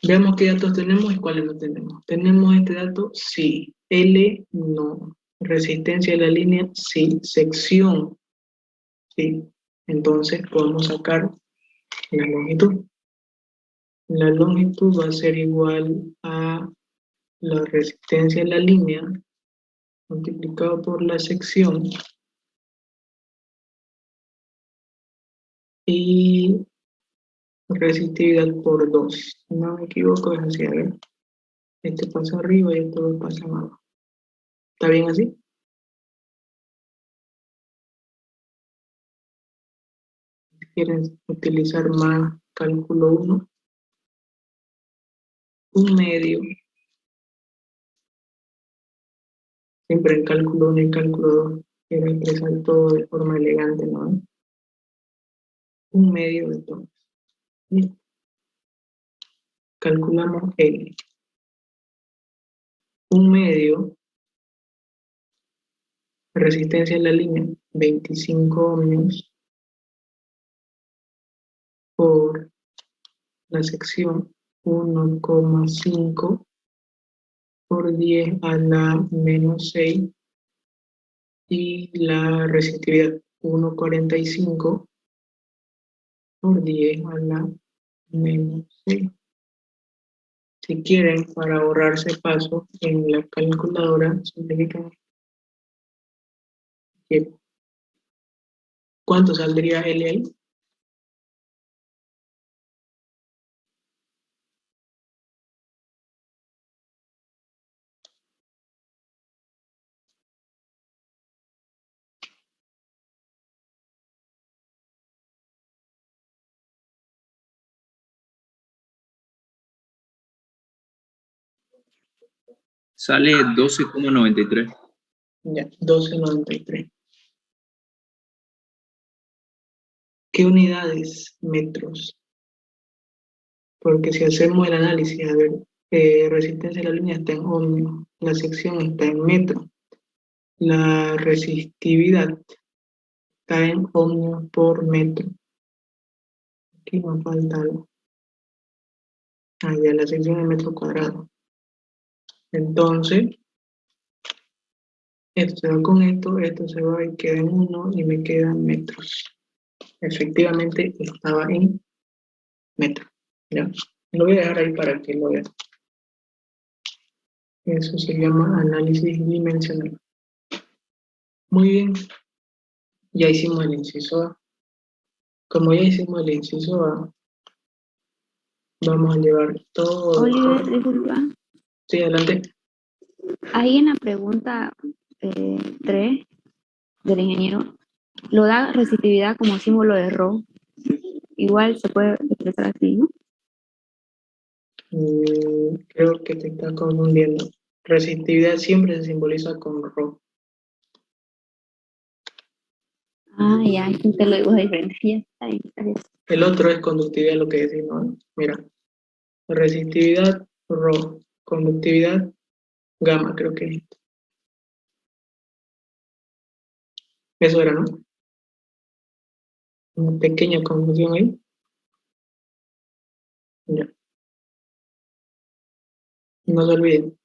Veamos qué datos tenemos y cuáles no tenemos. ¿Tenemos este dato? Sí. L, no. Resistencia de la línea, sí. Sección, sí. Entonces podemos sacar la longitud. La longitud va a ser igual a la resistencia de la línea multiplicado por la sección y resistividad por 2. Si no me equivoco, es así, a ver. Este pasa arriba y esto pasa abajo. ¿Está bien así? Si quieren utilizar más cálculo 1, un medio, siempre en cálculo 1 y cálculo 2 quiero expresar todo de forma elegante, ¿no? Un medio de tomas. Listo. Calculamos L. Un medio, resistencia en la línea, 25 ohmios por la sección 1,5 por 10 a la menos 6 y la resistividad 1,45 por 10 a la menos 6. Si quieren, para ahorrarse paso en la calculadora, simplifican. ¿Cuánto saldría L ahí? Sale 12,93. Ya, 12,93. ¿Qué unidades? Metros. Porque si hacemos el análisis, a ver, resistencia de la línea está en ohmios, la sección está en metros, la resistividad está en ohmios por metro. Aquí nos falta algo. Ah, ya, la sección en metro cuadrado. Entonces, esto se va con esto se va y queda en 1 y me quedan metros. Efectivamente, estaba en metros. ¿Ya? Lo voy a dejar ahí para que lo vean. Eso se llama análisis dimensional. Muy bien, ya hicimos el inciso A. Como ya hicimos el inciso A, vamos a llevar todo. Oliver, disculpa. Sí, adelante. Ahí en la pregunta 3 del ingeniero, lo da resistividad como símbolo de Rho. Igual se puede expresar así, ¿no? Creo que te está confundiendo. Resistividad siempre se simboliza con Rho. Ah, ya, aquí te lo digo diferente. Ya está bien, gracias. El otro es conductividad, lo que decimos, ¿no? Mira, resistividad, Rho. Conductividad, gamma, creo que es. Eso era, ¿no? Una pequeña confusión ahí. Ya. No se olviden.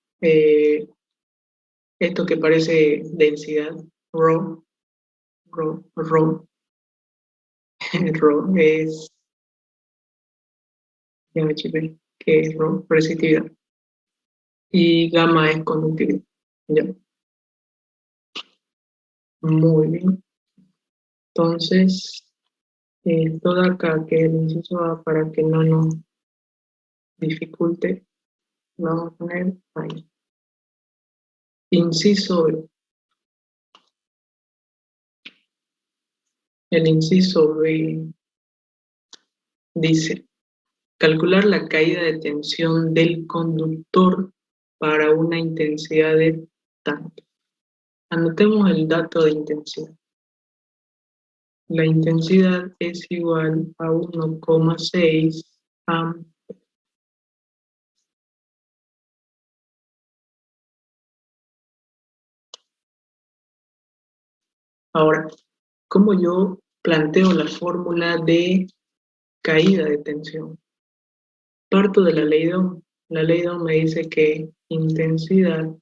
Esto que parece densidad, Rho, Rho, Rho, Rho es, ya me chipé, que es Rho, resistividad. Y gamma es conductividad. Ya. Muy bien. Entonces, esto de acá, que es el inciso A, para que no nos dificulte, vamos a poner ahí. Inciso B. El inciso B dice, calcular la caída de tensión del conductor para una intensidad de tanto. Anotemos el dato de intensidad. La intensidad es igual a 1,6 amperes. Ahora, ¿cómo yo planteo la fórmula de caída de tensión? Parto de la ley de Ohm. La ley de Ohm me dice que intensidad,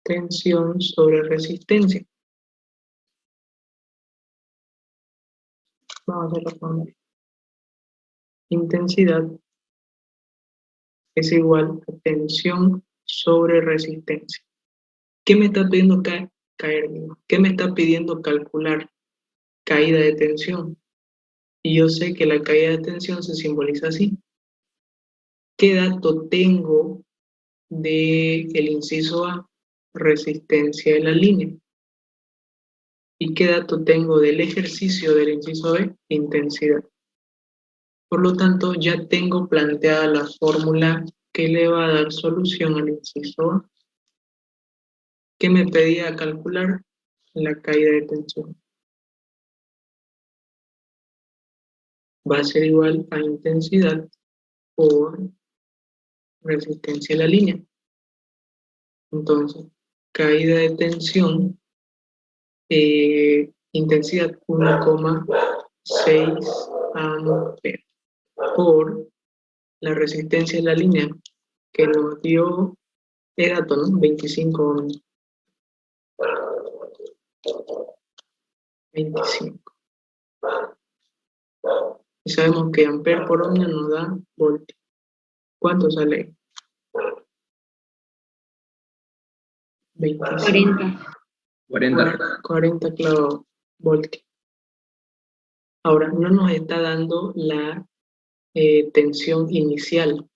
tensión sobre resistencia. Vamos a responder. Intensidad es igual a tensión sobre resistencia. ¿Qué me está pidiendo caer? ¿Qué me está pidiendo calcular? Caída de tensión. Y yo sé que la caída de tensión se simboliza así. ¿Qué dato tengo del inciso A? Resistencia de la línea. ¿Y qué dato tengo del ejercicio del inciso B? Intensidad. Por lo tanto, ya tengo planteada la fórmula que le va a dar solución al inciso A. ¿Qué me pedía calcular? la caída de tensión va a ser igual a intensidad por resistencia a la línea. Entonces, caída de tensión, intensidad 1,6 amperes por la resistencia de la línea que nos dio el dato, ¿no? 25 ohms. 25. Y sabemos que amper por ohmio nos da voltio. ¿Cuánto sale? 25. 40. 40. 40 voltios. Ahora, no nos está dando la tensión inicial,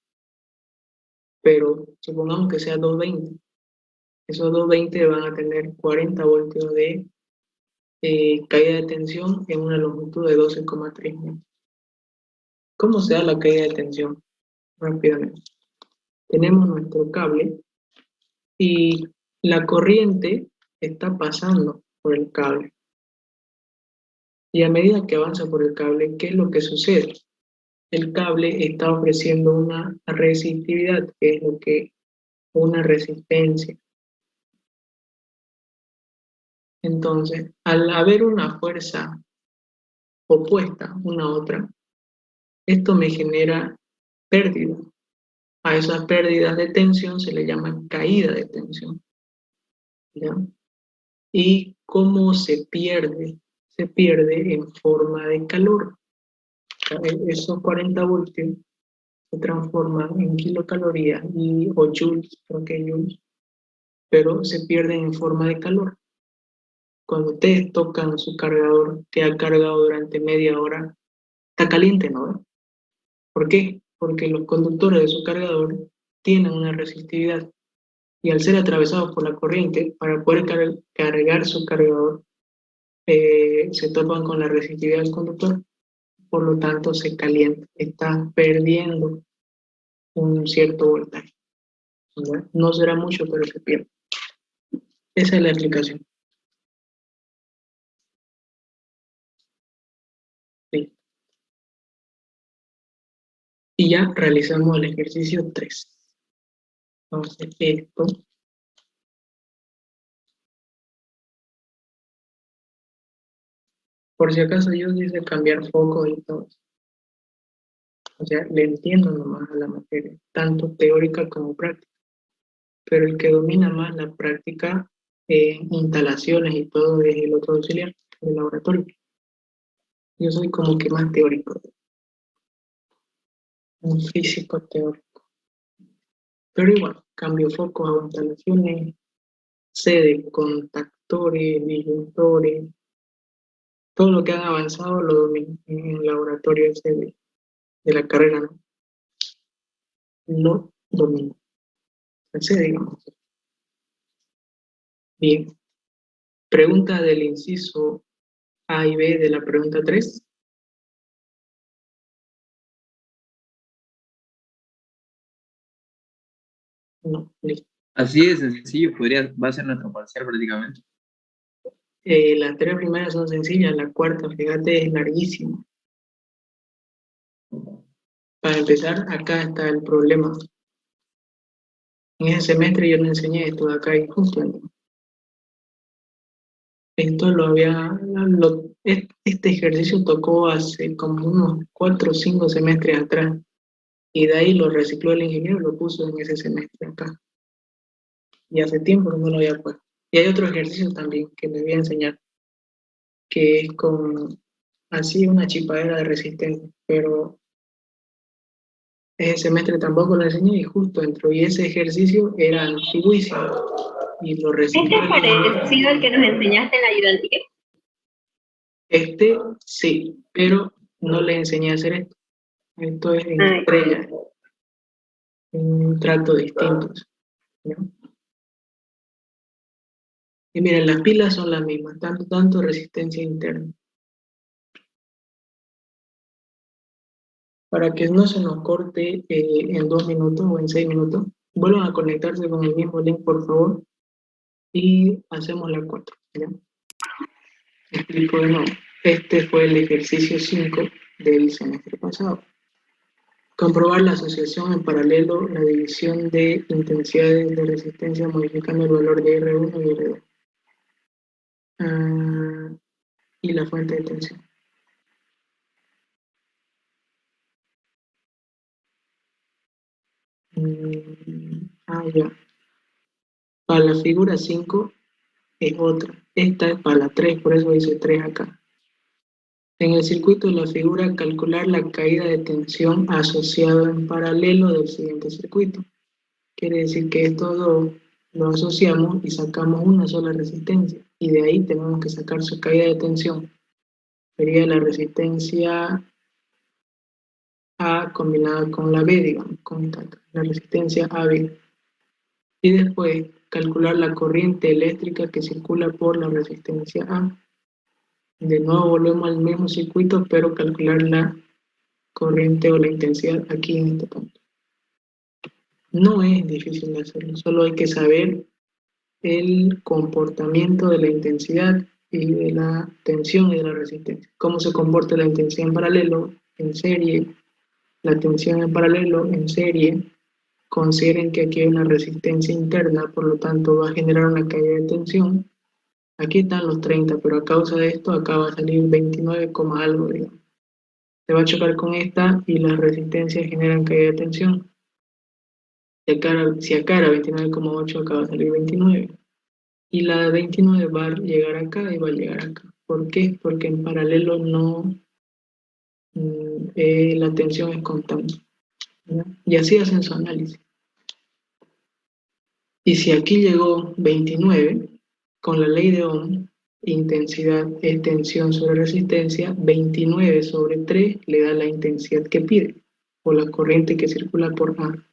pero supongamos que sea 220. Esos 220 van a tener 40 voltios de caída de tensión en una longitud de 12,3 metros. ¿Cómo se da la caída de tensión? Rápidamente. Tenemos nuestro cable y la corriente está pasando por el cable. Y a medida que avanza por el cable, ¿qué es lo que sucede? El cable está ofreciendo una resistividad, que es lo que una resistencia. Entonces, al haber una fuerza opuesta una a otra, esto me genera pérdida. A esas pérdidas de tensión se le llama caída de tensión, ¿ya? ¿Y cómo se pierde? Se pierde en forma de calor. Esos 40 voltios se transforman en kilocalorías o joules, creo que joules, pero se pierden en forma de calor. Cuando ustedes tocan su cargador que ha cargado durante media hora, está caliente, ¿no? ¿Por qué? Porque los conductores de su cargador tienen una resistividad y al ser atravesados por la corriente, para poder cargar su cargador, se topan con la resistividad del conductor, por lo tanto se calienta, está perdiendo un cierto voltaje. ¿Verdad? No será mucho, pero se pierde. Esa es la explicación. Sí. Y ya realizamos el ejercicio 3. Entonces, esto. Por si acaso yo dice cambiar foco y todo. O sea, le entiendo nomás a la materia, tanto teórica como práctica. Pero el que domina más la práctica, instalaciones y todo, es el otro auxiliar, el laboratorio. Yo soy como que más teórico, un físico teórico. Pero igual, cambio focos, hago instalaciones, sé de contactores, disyuntores, todo lo que han avanzado lo domino en el laboratorio ese de la carrera, ¿no? Lo domino. Sé, digamos. Bien. Pregunta del inciso A y B de la pregunta 3. No, listo. Así de sencillo va a ser nuestro parcial prácticamente. Las 3 primeras son sencillas, la cuarta, fíjate, es larguísima. Para empezar, acá está el problema. En ese semestre yo no enseñé esto de acá y justo. Esto este ejercicio tocó hace como unos 4 o 5 semestres atrás. Y de ahí lo recicló el ingeniero y lo puso en ese semestre acá. Y hace tiempo que no lo había puesto. Y hay otro ejercicio también que les voy a enseñar, que es con así una chipadera de resistencia, pero ese semestre tampoco lo enseñé y justo entró. Y ese ejercicio era antiguísimo y lo ¿Este recicló es el ingeniero. parecido al que nos enseñaste en la ayudantía? Sí, pero no le enseñé a hacer esto. Esto es en Ay. estrella, un trato distinto, ¿no? Y miren, las pilas son las mismas, tanto resistencia interna. Para que no se nos corte en 2 minutos o en 6 minutos, vuelvan a conectarse con el mismo link, por favor, y hacemos la 4, ¿ya? Explico de nuevo. Este fue el ejercicio 5 del semestre pasado. Comprobar la asociación en paralelo, la división de intensidades de resistencia modificando el valor de R1 y R2. Y la fuente de tensión. Ya. Para la figura 5 es otra. Esta es para la 3, por eso dice 3 acá. En el circuito de la figura, calcular la caída de tensión asociada en paralelo del siguiente circuito. Quiere decir que estos dos lo asociamos y sacamos una sola resistencia. Y de ahí tenemos que sacar su caída de tensión. Sería la resistencia A combinada con la B, digamos, con esta, la resistencia AB. Y después calcular la corriente eléctrica que circula por la resistencia A. De nuevo volvemos al mismo circuito, pero calcular la corriente o la intensidad aquí en este punto. No es difícil de hacerlo, solo hay que saber el comportamiento de la intensidad y de la tensión y de la resistencia. Cómo se comporta la intensidad en paralelo, en serie, la tensión en paralelo, en serie. Consideren que aquí hay una resistencia interna, por lo tanto va a generar una caída de tensión. Aquí están los 30, pero a causa de esto acá va a salir 29, algo, digamos. Se va a chocar con esta y las resistencias generan caída de tensión. Si acá era 29,8, acá va a salir 29. Y la de 29 va a llegar acá y va a llegar acá. ¿Por qué? Porque en paralelo no, la tensión es constante, ¿ya? Y así hacen su análisis. Y si aquí llegó 29, con la ley de Ohm, intensidad es tensión sobre resistencia, 29 sobre 3 le da la intensidad que pide, o la corriente que circula por A.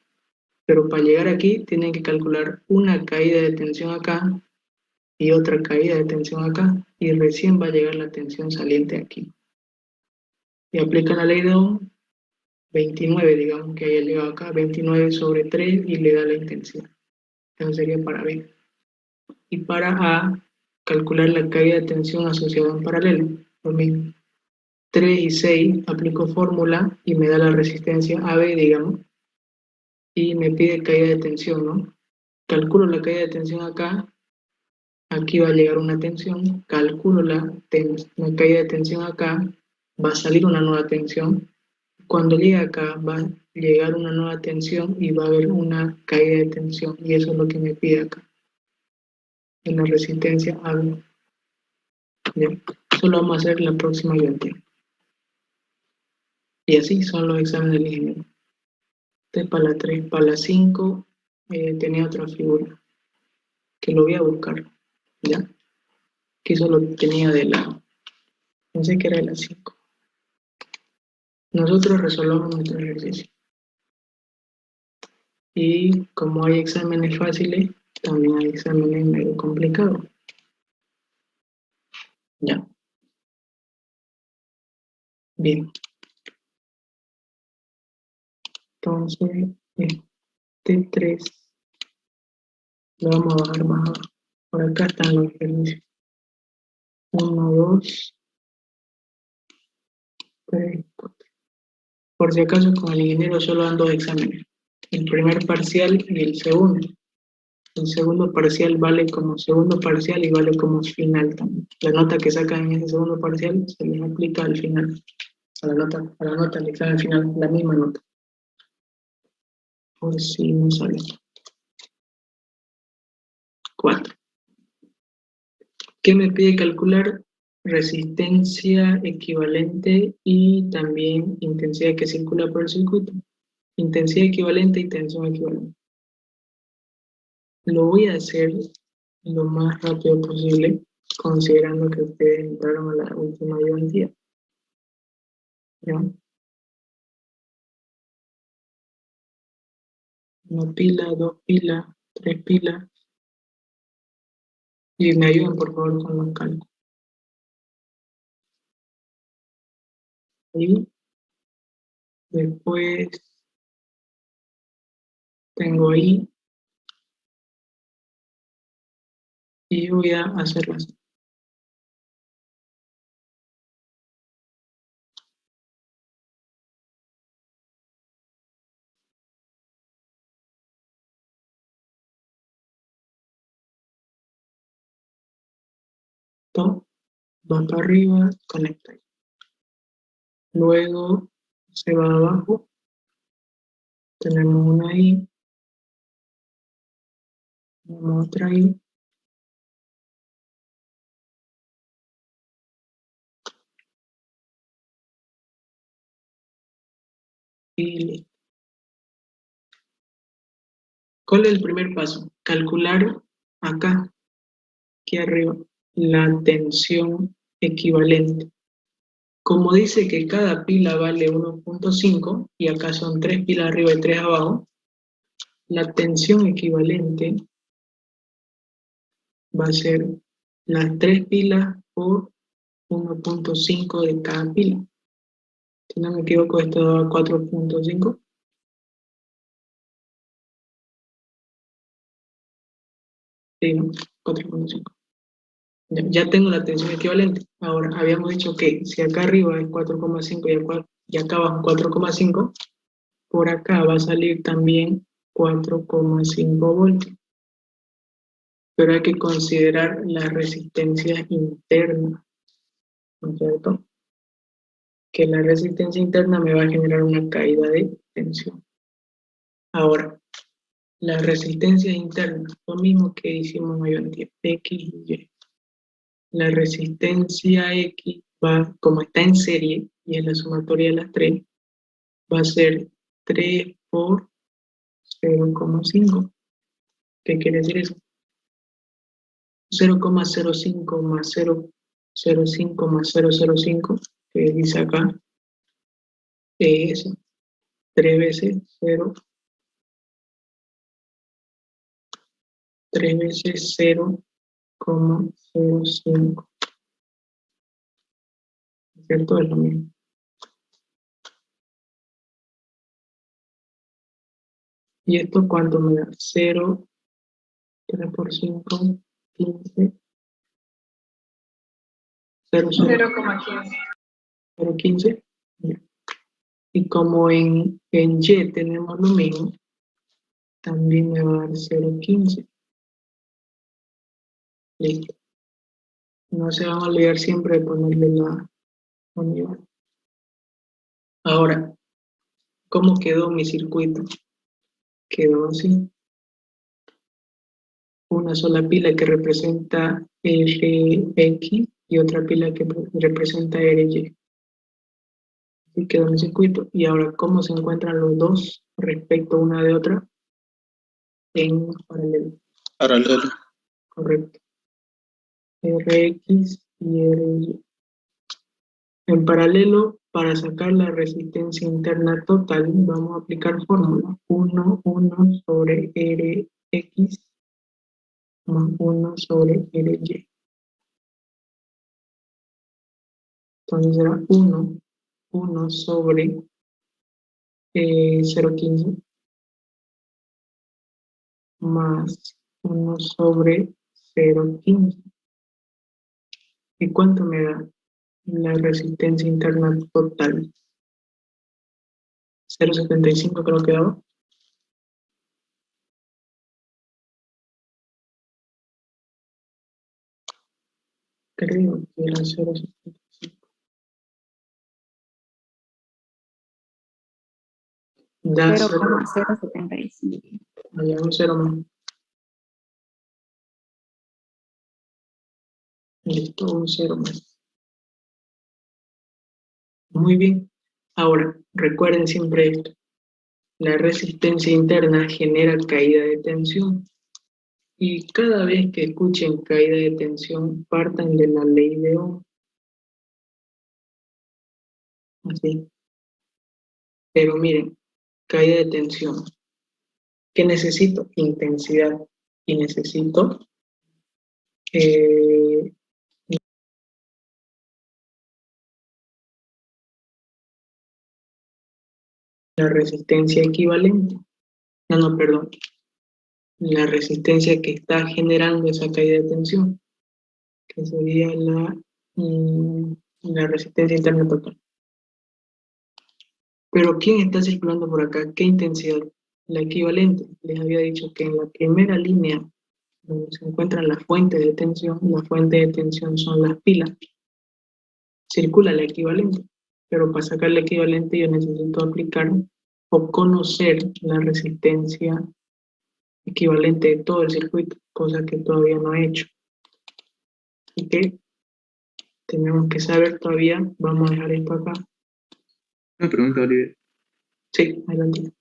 Pero para llegar aquí tienen que calcular una caída de tensión acá y otra caída de tensión acá, y recién va a llegar la tensión saliente aquí. Y aplican la ley de Ohm, 29, digamos que haya llegado acá, 29 sobre 3 y le da la intensidad. Eso sería para B. Y para A, calcular la caída de tensión asociada en paralelo. Lo mismo. 3 y 6, aplico fórmula y me da la resistencia AB, digamos, y me pide caída de tensión, ¿no? Calculo la caída de tensión acá, aquí va a llegar una tensión, calculo la caída de tensión acá, va a salir una nueva tensión. Cuando llegue acá va a llegar una nueva tensión y va a haber una caída de tensión, y eso es lo que me pide acá, en la resistencia AB. ¿Ya? Eso lo vamos a hacer la próxima ayudante. Y así son los exámenes del ingeniero. Este es para la 3. Para la 5 tenía otra figura que lo voy a buscar. ¿Ya? Que solo tenía de la... Pensé que era de la 5. Nosotros resolvamos nuestro ejercicio. Y como hay exámenes fáciles, también hay exámenes medio complicados. ¿Ya? Bien. Entonces, este 3 lo vamos a bajar más abajo. Por acá están los ejercicios. 1, 2, 3, 4. Por si acaso, con el ingeniero solo dan 2 exámenes. El primer parcial y el segundo. El segundo parcial vale como segundo parcial y vale como final también. La nota que sacan en ese segundo parcial se les aplica al final. A la nota del examen final, la misma nota. Por si no sale. 4. ¿Qué me pide calcular? Resistencia equivalente y también intensidad que circula por el circuito. Intensidad equivalente y tensión equivalente. Lo voy a hacer lo más rápido posible, considerando que ustedes entraron a la última ayudantía. ¿Ya? Una pila, 2 pilas, 3 pilas. Y me ayudan por favor con los cálculos. Y después tengo ahí y voy a hacerlas. Esto va para arriba, conecta ahí. Luego se va abajo, tenemos una ahí, tenemos otra ahí, y listo. ¿Cuál es el primer paso? Calcular acá, aquí arriba, la tensión equivalente. Como dice que cada pila vale 1.5 y acá son 3 pilas arriba y 3 abajo, la tensión equivalente va a ser las 3 pilas por 1.5 de cada pila. Si no me equivoco, esto da 4.5. Sí, ¿no? 4.5. Ya tengo la tensión equivalente. Ahora, habíamos dicho que si acá arriba es 4,5 y acá abajo 4,5, por acá va a salir también 4,5 voltios. Pero hay que considerar la resistencia interna, ¿no es cierto? Que la resistencia interna me va a generar una caída de tensión. Ahora, la resistencia interna, lo mismo que hicimos hoy en día, X y Y. La resistencia X va, como está en serie, y es la sumatoria de las tres, va a ser 3 por 0,5. ¿Qué quiere decir eso? 0,05 más 0,05 más 0,05, que dice acá, es 3 veces 0, 3 veces 0,05. ¿Cierto? Es lo mismo. ¿Y esto cuánto me da? 0, 3 por 5, 15, 0, 0,15. 0,15. Y como en Y tenemos lo mismo, también me va a dar 0,15. Listo. No se van a olvidar siempre de ponerle la unidad. Ahora, ¿cómo quedó mi circuito? Quedó así. Una sola pila que representa Rx y otra pila que representa Ry. Así quedó mi circuito. Y ahora, ¿cómo se encuentran los dos respecto una de otra? En paralelo. Paralelo. Correcto. Rx y Ry. En paralelo, para sacar la resistencia interna total, vamos a aplicar fórmula 1 sobre Rx más 1 sobre Ry. Entonces será 1 sobre 0,15 más 1 sobre 0,15. ¿Y cuánto me da la resistencia interna total? 0,75 creo que daba. Creo que era 0,75. Da 0,075. allá un 0 más. Listo, un 0 más. Muy bien. Ahora, recuerden siempre esto. La resistencia interna genera caída de tensión. Y cada vez que escuchen caída de tensión, partan de la ley de Ohm. Así. Pero miren, caída de tensión. ¿Qué necesito? Intensidad. Y necesito eh, la resistencia equivalente. No, perdón. La resistencia que está generando esa caída de tensión, que sería la resistencia interna total. Pero ¿quién está circulando por acá? ¿Qué intensidad? La equivalente. Les había dicho que en la primera línea donde se encuentran las fuentes de tensión. Las fuentes de tensión son las pilas. Circula el equivalente, pero para sacar el equivalente yo necesito aplicar o conocer la resistencia equivalente de todo el circuito, cosa que todavía no he hecho. Así que tenemos que saber todavía, vamos a dejar esto acá. Una pregunta, Oliver. Sí, adelante.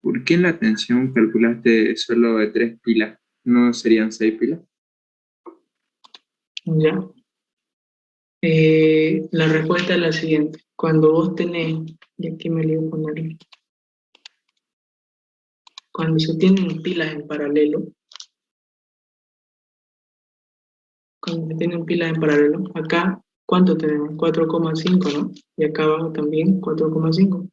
¿Por qué en la tensión calculaste solo de 3 pilas? ¿No serían 6 pilas? Ya. La respuesta es la siguiente. Cuando vos tenés, y aquí me le voy a poner, cuando se tienen pilas en paralelo, acá, ¿cuánto tenemos? 4,5, ¿no? Y acá abajo también 4,5.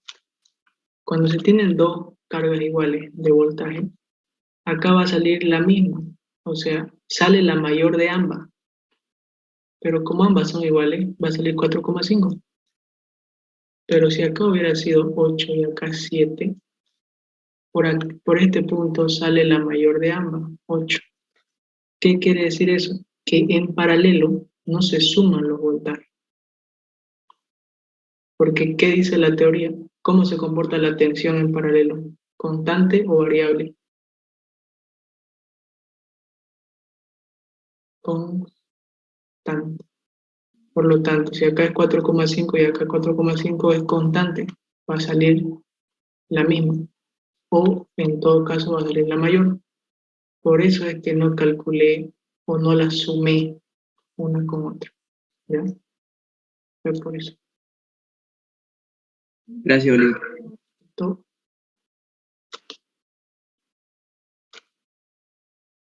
Cuando se tienen dos cargas iguales de voltaje, acá va a salir la misma, o sea, sale la mayor de ambas, pero como ambas son iguales, va a salir 4,5. Pero si acá hubiera sido 8 y acá 7, por este punto sale la mayor de ambas, 8. ¿Qué quiere decir eso? Que en paralelo no se suman los voltajes. Porque, ¿qué dice la teoría? ¿Cómo se comporta la tensión en paralelo? ¿Constante o variable? Constante. Por lo tanto, si acá es 4,5 y acá 4,5 es constante, va a salir la misma. O en todo caso va a salir la mayor. Por eso es que no calculé o no la sumé una con otra. ¿Ya? Fue por eso. Gracias, Oliver. ¿Listo?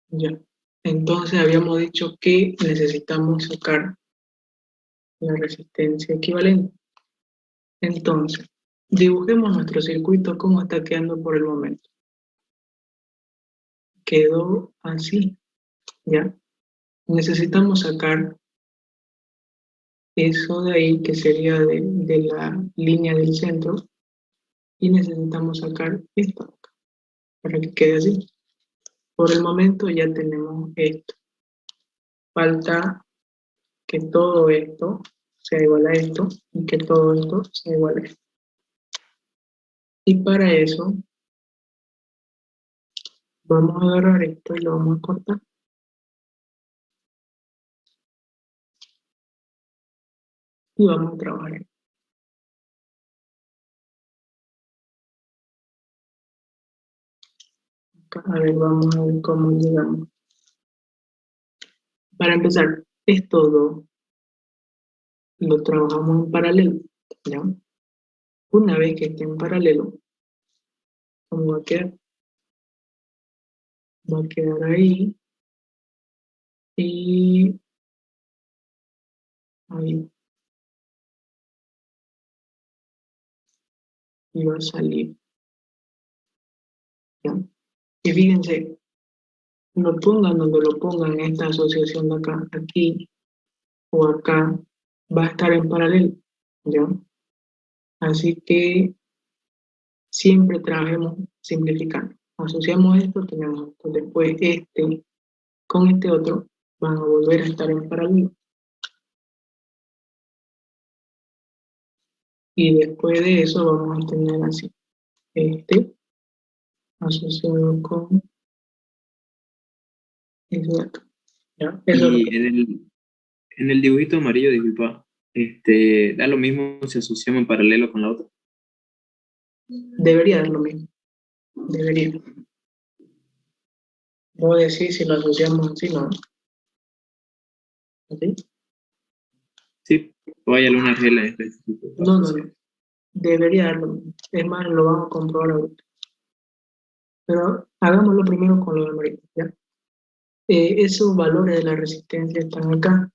Ya. Entonces habíamos dicho que necesitamos sacar la resistencia equivalente. Entonces, dibujemos nuestro circuito como está quedando por el momento. Quedó así, ¿ya? Necesitamos sacar eso de ahí, que sería de la línea del centro, y necesitamos sacar esto acá, para que quede así. Por el momento ya tenemos esto. Falta que todo esto sea igual a esto, y que todo esto sea igual a esto. Y para eso, vamos a agarrar esto y lo vamos a cortar. Y vamos a trabajar. Acá, a ver, vamos a ver cómo llegamos. Para empezar, estos dos lo trabajamos en paralelo, ¿ya? Una vez que esté en paralelo, ¿cómo va a quedar? Va a quedar ahí y ahí. Y va a salir, ¿ya? Y fíjense, lo pongan donde lo pongan en esta asociación de acá, aquí o acá, va a estar en paralelo, ¿ya? Así que siempre trabajemos simplificando. Asociamos esto, tenemos esto. Después este con este otro van a volver a estar en paralelo. Y después de eso vamos a tener así. Este asociado con ese de acá. ¿Ya? Eso es lo Y que en el dibujito amarillo, disculpa, da lo mismo si asociamos en paralelo con la otra. debería dar lo mismo. Debería. Voy a decir si lo asociamos así, ¿no? ¿Así? Sí, o hay alguna regla en específico. No, no, no. Debería dar lo mismo. Es más, lo vamos a comprobar ahorita. Pero hagámoslo primero con lo de amarillo, ¿ya? Esos valores de la resistencia están acá.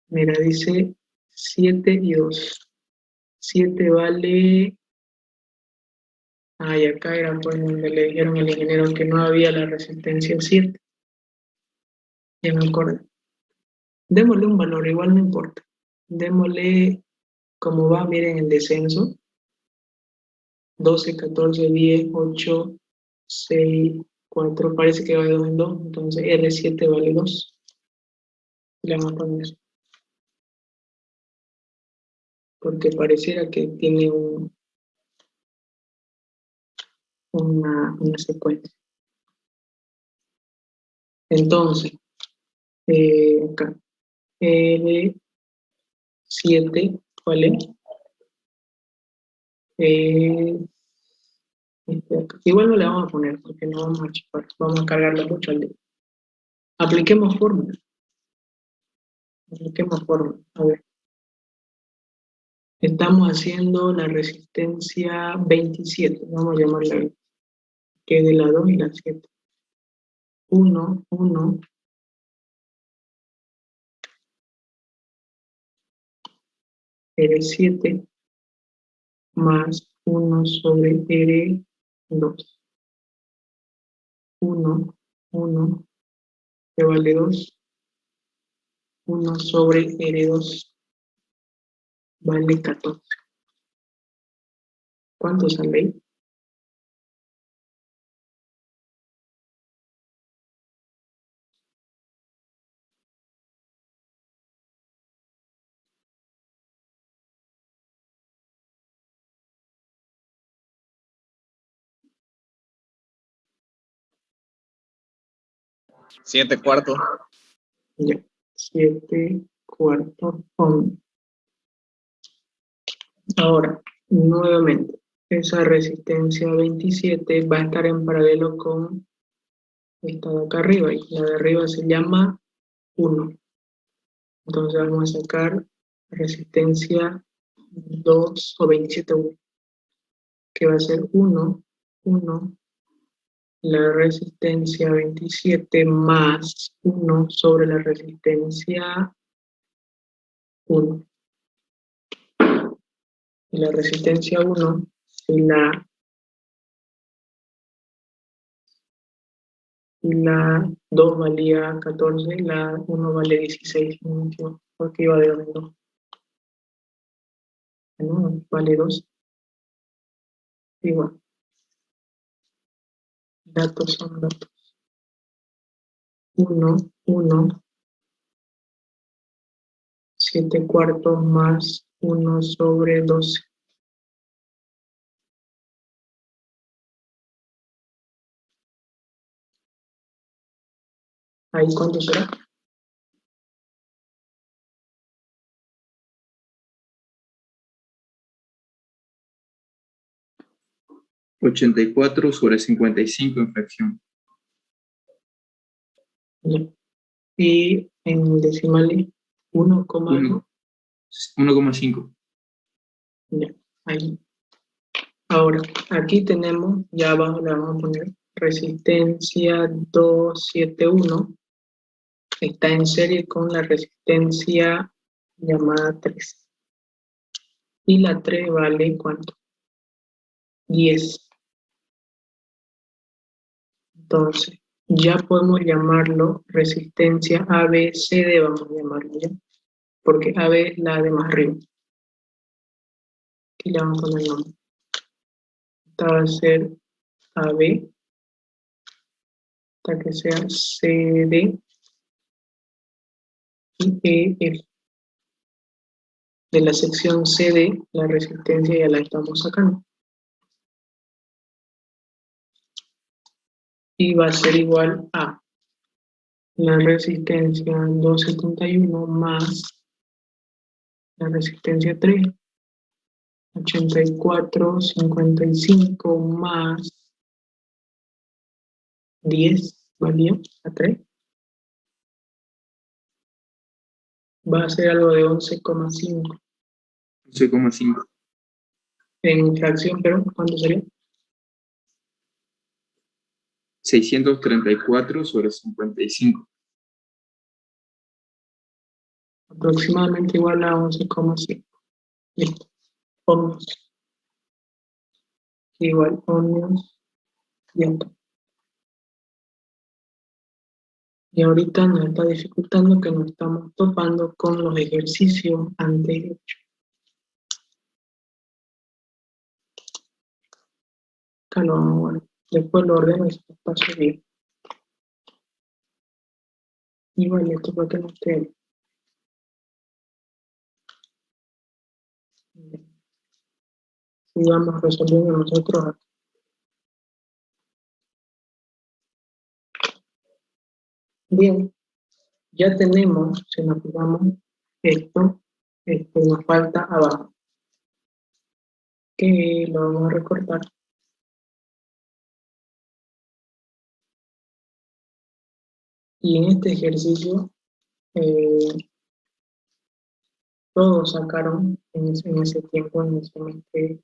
Mira, dice 7 y 2. 7 vale... Ah, y acá era pues donde le dijeron al ingeniero que no había la resistencia 7. Ya me acuerdo. Démosle un valor, igual no importa. Démosle como va, miren el descenso. 12, 14, 10, 8, 6, 4 parece que va de 2 en 2, entonces R7 vale 2. Le vamos a poner, porque pareciera que tiene una secuencia. Entonces, acá, R7, ¿vale? Igual no le vamos a poner porque no vamos a chupar, vamos a cargarle mucho al dedo. Apliquemos fórmula. A ver. Estamos haciendo la resistencia 27, vamos a llamarla ahí, que es de la 2 y la 7. 1, 1, R7 más 1 sobre R2. 1, 1, que vale 2. 1 sobre R2 vale 14. ¿Cuánto sale ahí? 7/4. Ya, 7 cuartos ohm. Ahora, nuevamente, esa resistencia 27 va a estar en paralelo con esta de acá arriba, y la de arriba se llama 1. Entonces vamos a sacar resistencia 2 o 27 ohm, que va a ser 1, 1, la resistencia 27 más 1 sobre la resistencia 1. Y la resistencia 1, si la 2 valía 14, la 1 vale 16, no me equivoco, porque iba de 2 en 2. No, vale 2. Igual. Datos son datos. 1, 1, 7 cuartos más 1 sobre 12. ¿Ahí cuánto será? 84 sobre 55 en fracción. Ya. Y en decimales 1,1. 1,5. Ya, ahí. Ahora, aquí tenemos, ya abajo le vamos a poner resistencia 271. Está en serie con la resistencia llamada 3. Y la 3 vale ¿cuánto? 10. Entonces, ya podemos llamarlo resistencia ABCD, vamos a llamarlo ya, porque AB es la de más arriba. Aquí le vamos a poner el nombre. Esta va a ser AB, hasta que sea CD y EF. De la sección CD, la resistencia ya la estamos sacando. Y va a ser igual a la resistencia 271 más la resistencia 3, 84, 55 más 10, valía a 3. Va a ser algo de 11,5. 11,5. En fracción, pero ¿cuánto sería? 634 sobre 55. Aproximadamente igual a 11,5. Listo. Ohmios. Igual ohmios. Ya está. Y ahorita nos está dificultando que nos estamos topando con los ejercicios antes hechos. Acá lo vamos a ver. Después lo ordeno y se los paso bien. Y bueno, esto para que no esté. Si vamos resolviendo nosotros. Bien, ya tenemos, si nos fijamos, esto nos falta abajo, que lo vamos a recortar. Y en este ejercicio, todos sacaron en ese tiempo, en ese semestre,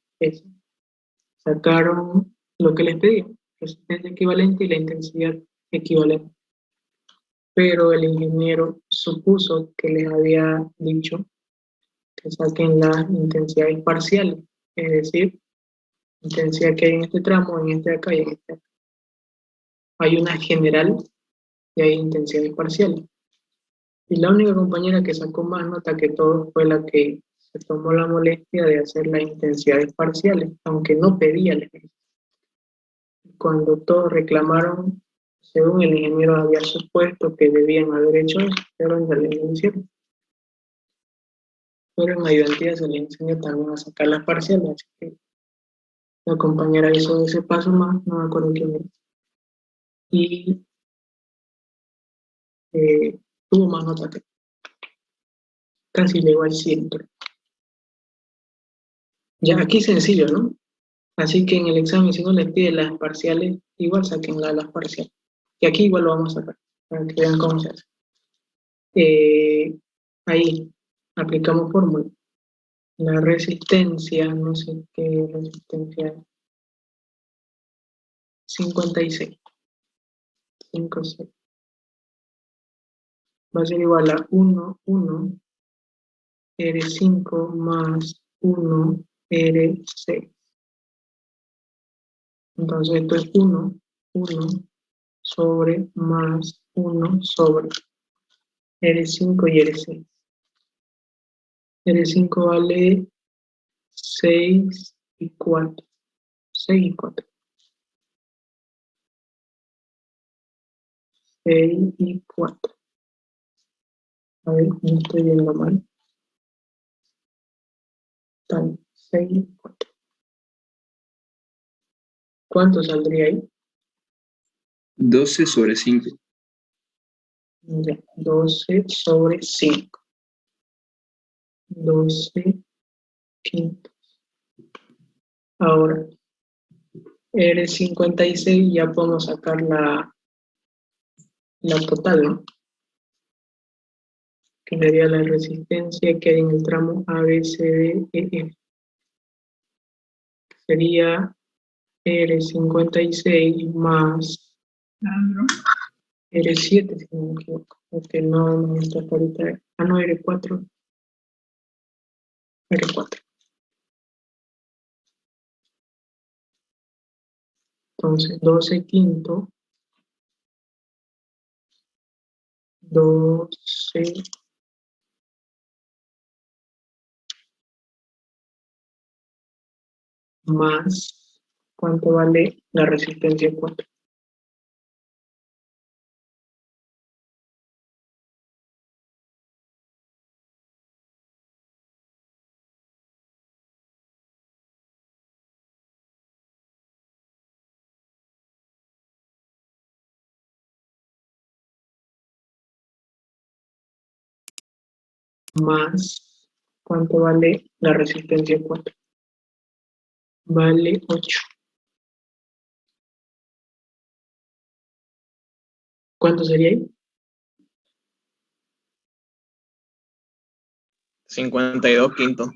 sacaron lo que les pedía, resistencia equivalente y la intensidad equivalente. Pero el ingeniero supuso que les había dicho que saquen las intensidades parciales, es decir, intensidad que hay en este tramo, en este de acá y en este de acá. Hay una general y hay intensidades parciales. Y la única compañera que sacó más nota que todos fue la que se tomó la molestia de hacer las intensidades parciales, aunque no pedía el ejercicio. Cuando todos reclamaron, según el ingeniero había supuesto que debían haber hecho eso, pero en realidad no lo hicieron. Pero en ayudantía se le enseña también a sacar las parciales, así que la compañera hizo ese paso más, no me acuerdo quién era. Y tuvo más nota que casi le igual siempre. Ya aquí sencillo, ¿no? Así que en el examen, si no les pide las parciales, igual saquen las parciales. Y aquí igual lo vamos a sacar, para que vean cómo se hace. Ahí aplicamos fórmula. La resistencia, no sé qué resistencia es. 56. 56. Va a ser igual a 1, 1, R5 más 1, R6. Entonces esto es 1, 1 sobre más 1 sobre R5 y R6. R5 vale 6 y 4. 6 y 4. 6 y 4. A ver, no estoy viendo mal. Están 6 y 4. ¿Cuánto saldría ahí? 12 sobre 5. Ya, 12 sobre 5. 12 quintos. Ahora, R56 ya podemos sacar la total, ¿no? Que sería la resistencia que hay en el tramo ABCDEF. Sería R56 más R7, si no me equivoco. Porque no está ahorita. Ah, no, R4. R4. Entonces, 12 quinto. 12 más, ¿cuánto vale la resistencia 4? Más, ¿cuánto vale la resistencia 4? Vale 8. ¿Cuánto sería ahí? 52 quintos.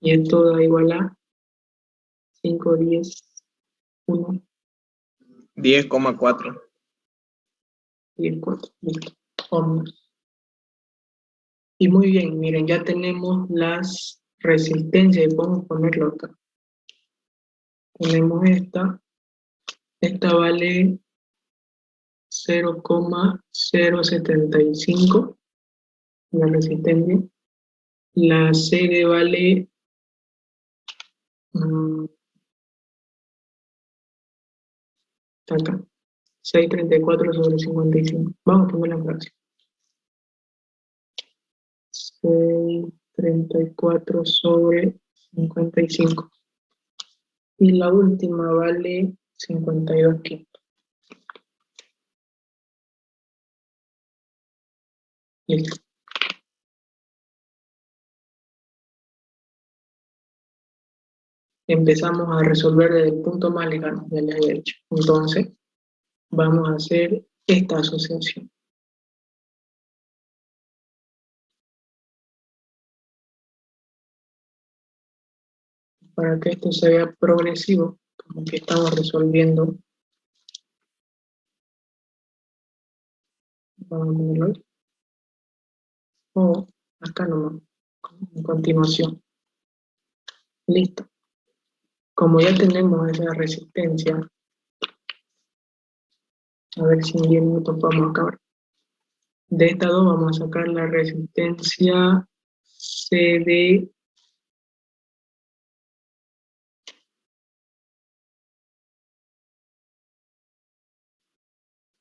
Y esto da igual a 5, 10, 1, 10,4. 10, 4. Listo. Ohms. Y muy bien, miren, ya tenemos las resistencias y podemos ponerlo acá. Ponemos esta. Esta vale 0,075 la resistencia. La CD vale acá, 634 sobre 55. Vamos a poner la fracción. 634 sobre 55. Y la última vale 52 quintos. Listo. Empezamos a resolver desde el punto más lejano, ya les había dicho. Entonces, vamos a hacer esta asociación. Para que esto se vea progresivo, como que estamos resolviendo. Vamos a ponerlo ahí. O acá nomás, en continuación. Listo. Como ya tenemos esa resistencia, a ver si en 10 minutos podemos acabar. De estas dos vamos a sacar la resistencia CD.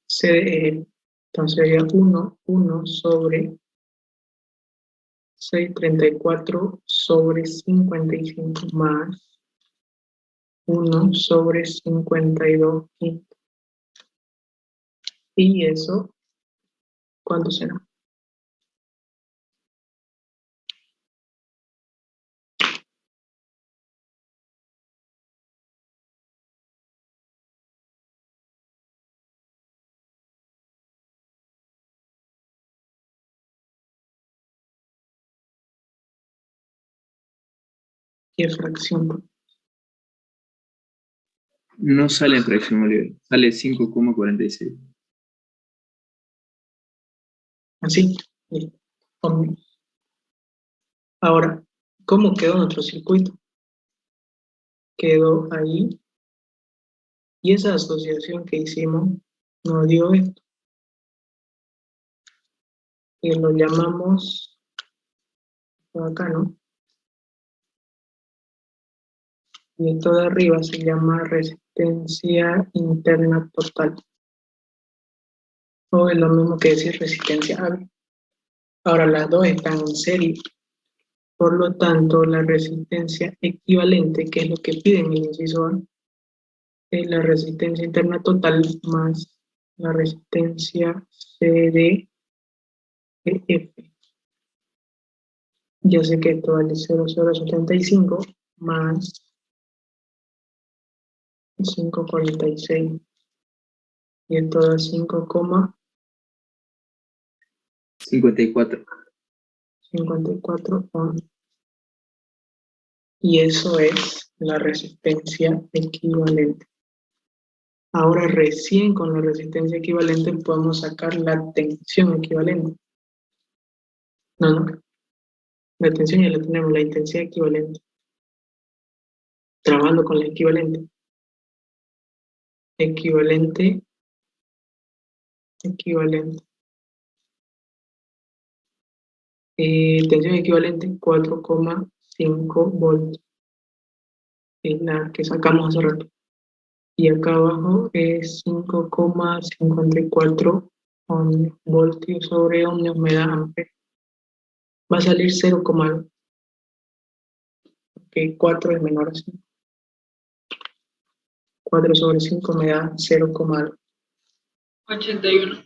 CDE. Entonces sería 1 sobre 634 sobre 55 más 1 sobre 52 quintos. Y eso, ¿cuánto será? ¿Qué fracción? No sale en fracción, Oliver. Sale 5,46. Así. Listo. Ahora, ¿cómo quedó nuestro circuito? Quedó ahí. Y esa asociación que hicimos nos dio esto. Y lo llamamos, por acá, ¿no? Y esto de arriba se llama resistencia interna total. O es lo mismo que decir resistencia A. Ahora las dos están en serie. Por lo tanto, la resistencia equivalente, que es lo que piden en el inciso A, es la resistencia interna total más la resistencia CDEF. Ya sé que esto vale 0,075 más 5,46. Y esto da 54. 5,54 ohms. Y eso es la resistencia equivalente. Ahora recién con la resistencia equivalente podemos sacar la tensión equivalente. No. La tensión ya la tenemos, la intensidad equivalente. Trabajando con la equivalente. Equivalente. Tensión equivalente 4,5 volts. Es la que sacamos hace rato. Y acá abajo es 5,54 voltios sobre ohmios me da amperes. Va a salir 0, porque 4 es menor a 5. 4 sobre 5 me da 81.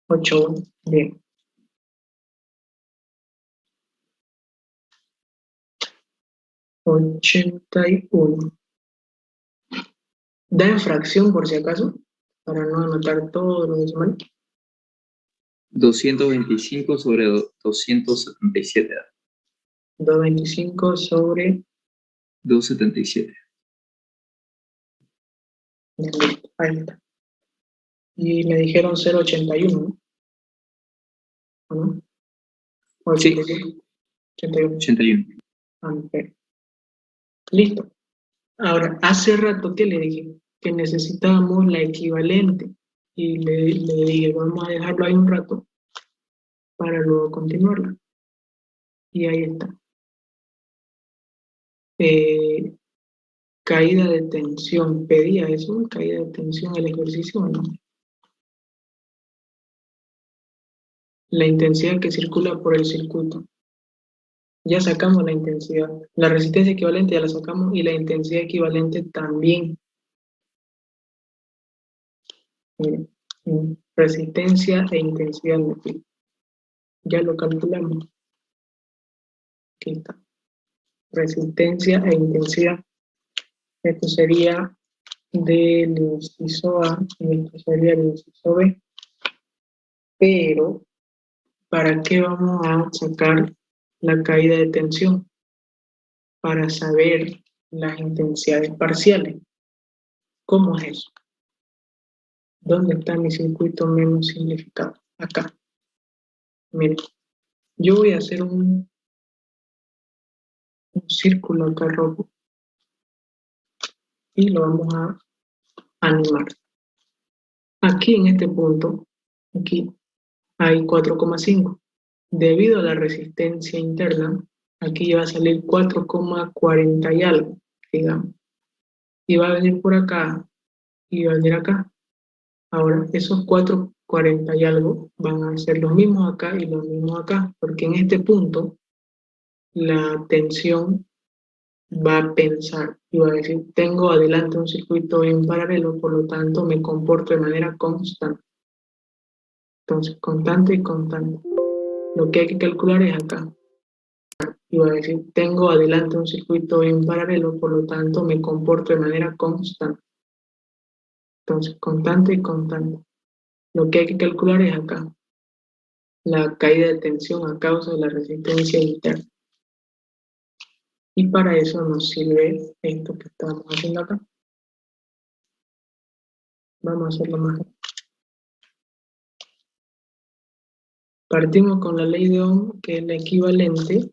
0,81. Bien. 81. Da en fracción por si acaso, para no anotar todo lo decimal. 225 sobre 277. 225 sobre 277. ahí está. Y me dijeron 0,81, ¿no? ¿O no? ¿O Sí. 85? 81. 81. Amperes. Listo. Ahora, hace rato que le dije que necesitábamos la equivalente. Y le dije, vamos a dejarlo ahí un rato para luego continuarla. Y ahí está. caída de tensión. ¿Pedía eso? ¿Caída de tensión el ejercicio o no? La intensidad que circula por el circuito. Ya sacamos la intensidad. La resistencia equivalente ya la sacamos y la intensidad equivalente también. Miren, resistencia e intensidad me fui. Ya lo calculamos. Aquí está. Resistencia e intensidad. Esto sería del inciso A y esto sería el inciso B. Pero, ¿para qué vamos a sacar la caída de tensión? Para saber las intensidades parciales. ¿Cómo es eso? ¿Dónde está mi circuito menos simplificado? Acá. Miren, yo voy a hacer un círculo acá rojo y lo vamos a animar. Aquí en este punto, aquí hay 4,5. Debido a la resistencia interna, aquí va a salir 4,40 y algo, digamos. Y va a venir por acá y va a venir acá. Ahora, esos 4,40 y algo van a ser los mismos acá y los mismos acá, porque en este punto la tensión va a pensar y va a decir, tengo adelante un circuito en paralelo, por lo tanto me comporto de manera constante. Entonces, constante y constante. Lo que hay que calcular es acá. Y va a decir, tengo adelante un circuito en paralelo, por lo tanto me comporto de manera constante. Entonces, constante y constante. Lo que hay que calcular es acá. La caída de tensión a causa de la resistencia interna. Y para eso nos sirve esto que estamos haciendo acá. Vamos a hacerlo más. Partimos con la ley de Ohm, que es la equivalente,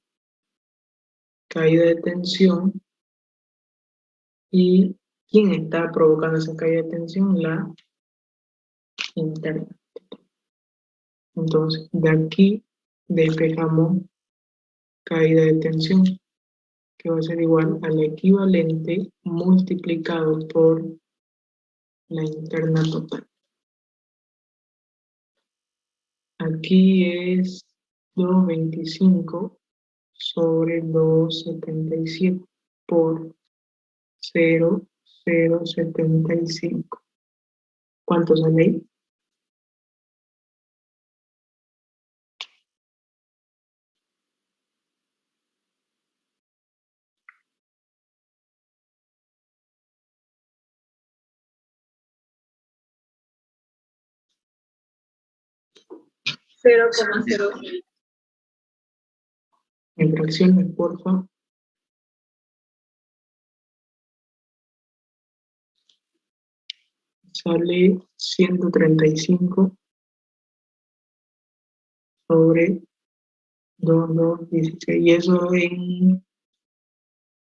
caída de tensión, y ¿quién está provocando esa caída de tensión? La interna. Entonces, de aquí despejamos caída de tensión, que va a ser igual al equivalente multiplicado por la interna total. Aquí es 225 sobre 277 por 0,075. ¿Cuánto sale ahí? Cero coma cero. En fracciones, por favor. Sale 135 sobre 2,216. Y eso en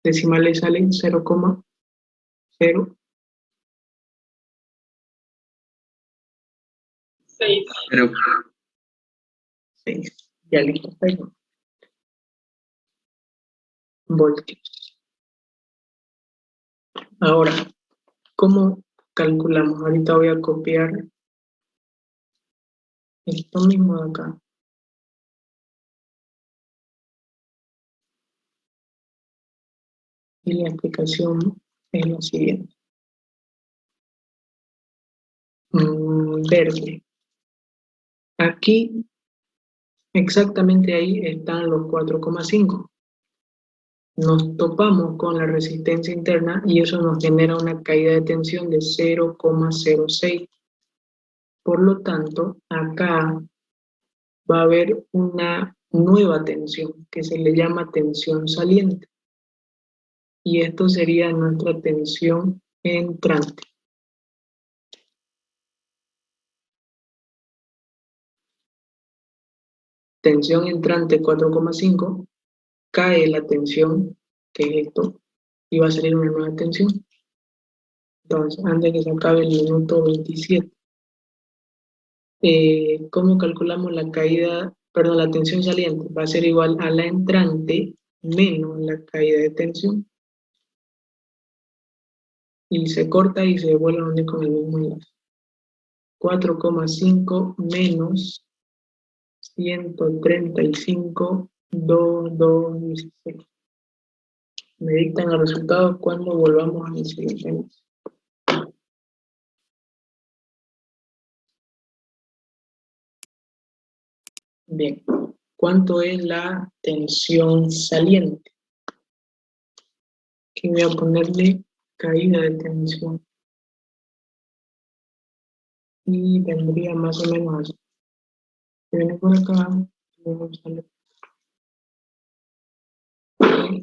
decimales sale 0,0. 6. Pero 6. Ya listo. Voltios. Ahora, ¿cómo calculamos? Ahorita voy a copiar esto mismo de acá. Y la explicación es la siguiente. Verde. Aquí, exactamente ahí están los 4,5. Nos topamos con la resistencia interna y eso nos genera una caída de tensión de 0,06. Por lo tanto, acá va a haber una nueva tensión que se le llama tensión saliente. Y esto sería nuestra tensión entrante. Tensión entrante 4,5, cae la tensión, que es esto, y va a salir una nueva tensión. Entonces, antes que se acabe el minuto 27, ¿cómo calculamos la caída, perdón, la tensión saliente? Va a ser igual a la entrante menos la caída de tensión. y se corta y se vuelve a unir con el mismo enlace. 4,5 menos 135,216. Me dictan el resultado cuando volvamos al siguiente enlace. Bien, ¿cuánto es la tensión saliente? Que voy a ponerle caída de tensión. Y vendría más o menos así. Viene por acá.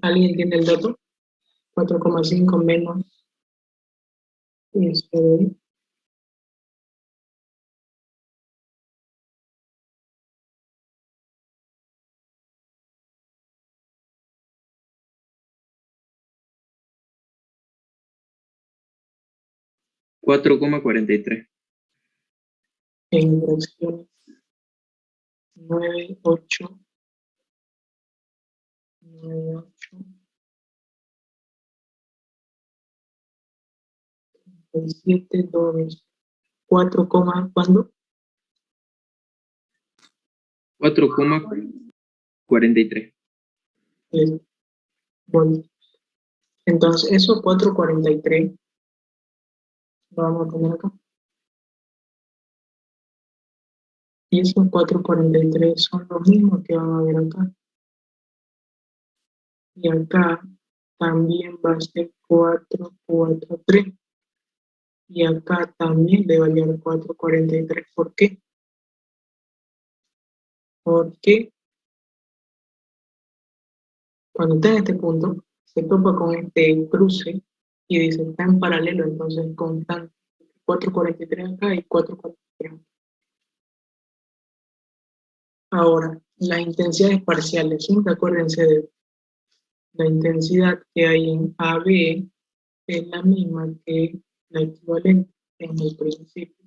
¿Alguien tiene el dato? 4,5 menos 4,43. en fracciones 9, 8, 9, 8, 7, 2, 4, ¿cuándo? 4,43. Voltios. Entonces, eso 4,43 lo vamos a poner acá. Y esos 4,43 son los mismos que van a ver acá. Y acá también va a ser 4,43. Y acá también debe valer 4,43. ¿Por qué? Porque cuando está en este punto, se topa con este cruce y dice está en paralelo, entonces constante. 4,43 acá y 4,43 acá. Ahora, las intensidades parciales, siempre acuérdense de la intensidad que hay en AB es la misma que la equivalente en el principio.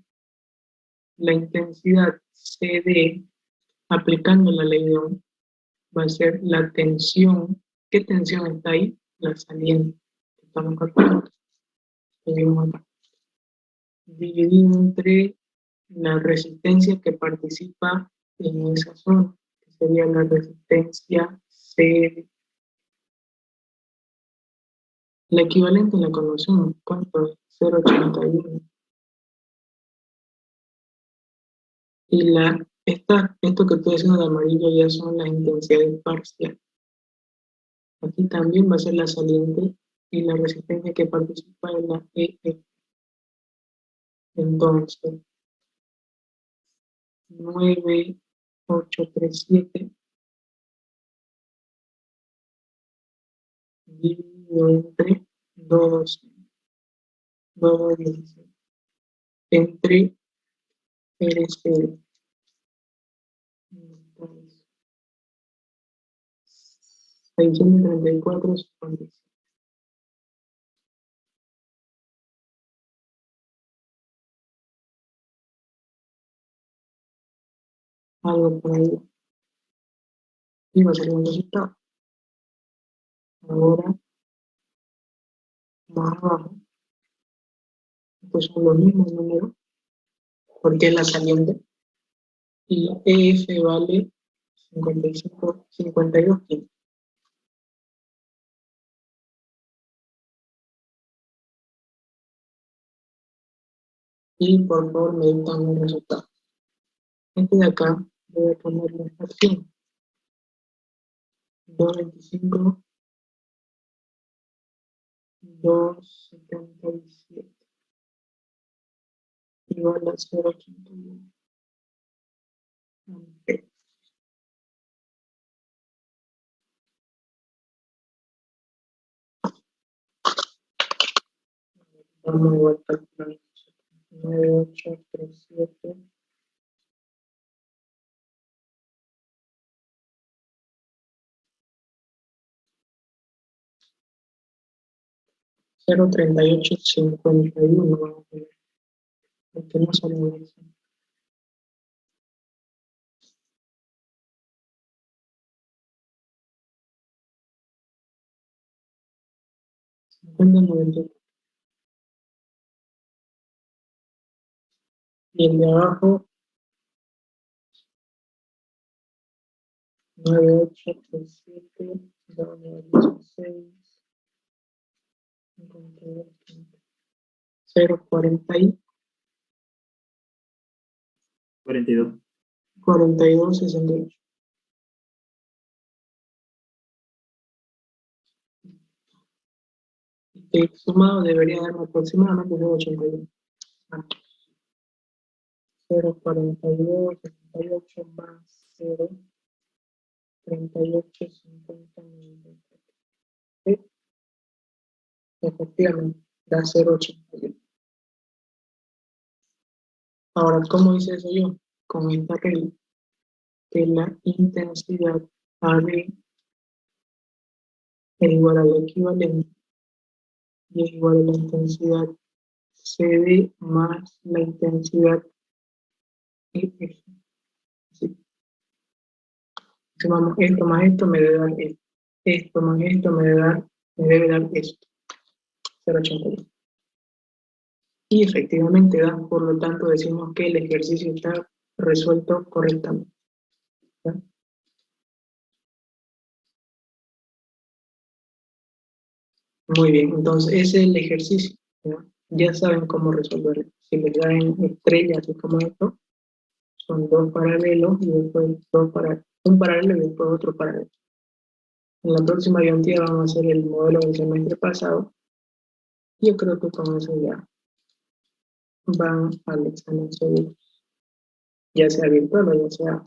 La intensidad CD, aplicando la ley de Ohm, va a ser la tensión. ¿Qué tensión está ahí? La saliente. Estamos calculando. Seguimos acá. Dividido entre la resistencia que participa en esa zona, que sería la resistencia CD. La equivalente la conocemos. ¿Cuánto es? 0,81. Y esto que estoy haciendo de amarillo ya son las intensidades parciales. Aquí también va a ser la saliente y la resistencia que participa en la EF. Entonces, 9,837 dividido entre 2,16 entre RC. Entonces, 634,56. Algo por ahí. Y va a ser un resultado. Ahora, más abajo, estos son los mismos números, porque es la saliente. Y la EF vale 55, 52 kilos. Y por favor me dictan un resultado. Este de acá voy a ponerle esta fracción. 225, 277 igual a 0,81. Vamos a igual calcular 9837 0,3851 vamos a poner, porque no sale eso. Y el de abajo, 9837, 216, 52, 040 y 42. 42, 68. El sumado debería darme aproximadamente 0,81. 0,42, 68 más 0, 38, 50, 94. ¿Sí? Efectivamente, da 0,81. Ahora, ¿cómo hice eso yo? Con esta regla, que la intensidad AB es igual al equivalente y es igual a la intensidad CD más la intensidad EF. ¿Sí? Sumamos esto más esto me debe dar esto. Esto más esto me debe dar esto. 0,81. Y efectivamente da, por lo tanto decimos que el ejercicio está resuelto correctamente. ¿Ya? Muy bien, entonces ese es el ejercicio. ¿Ya? Ya saben cómo resolverlo. Si les dan estrellas así como esto, son dos paralelos y después un paralelo y después otro paralelo. En la próxima ayuntía vamos a hacer el modelo del semestre pasado. Yo creo que con eso ya van al examen seguro, ya sea virtual o ya sea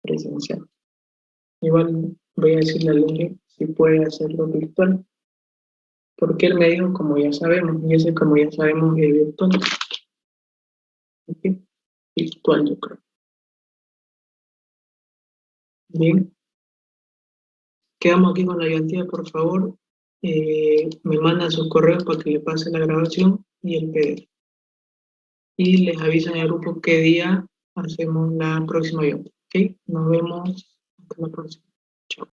presencial. Igual voy a decirle al Inge si puede hacerlo virtual, porque él me dijo como ya sabemos, y ese como ya sabemos es virtual. ¿Ok? Virtual yo creo. Bien, quedamos aquí con la ayudantía, por favor. Me mandan sus correos para que le pase la grabación y el PDF. Y les avisan al grupo qué día hacemos la próxima ayudantía. ¿Ok? Nos vemos hasta la próxima. Chao.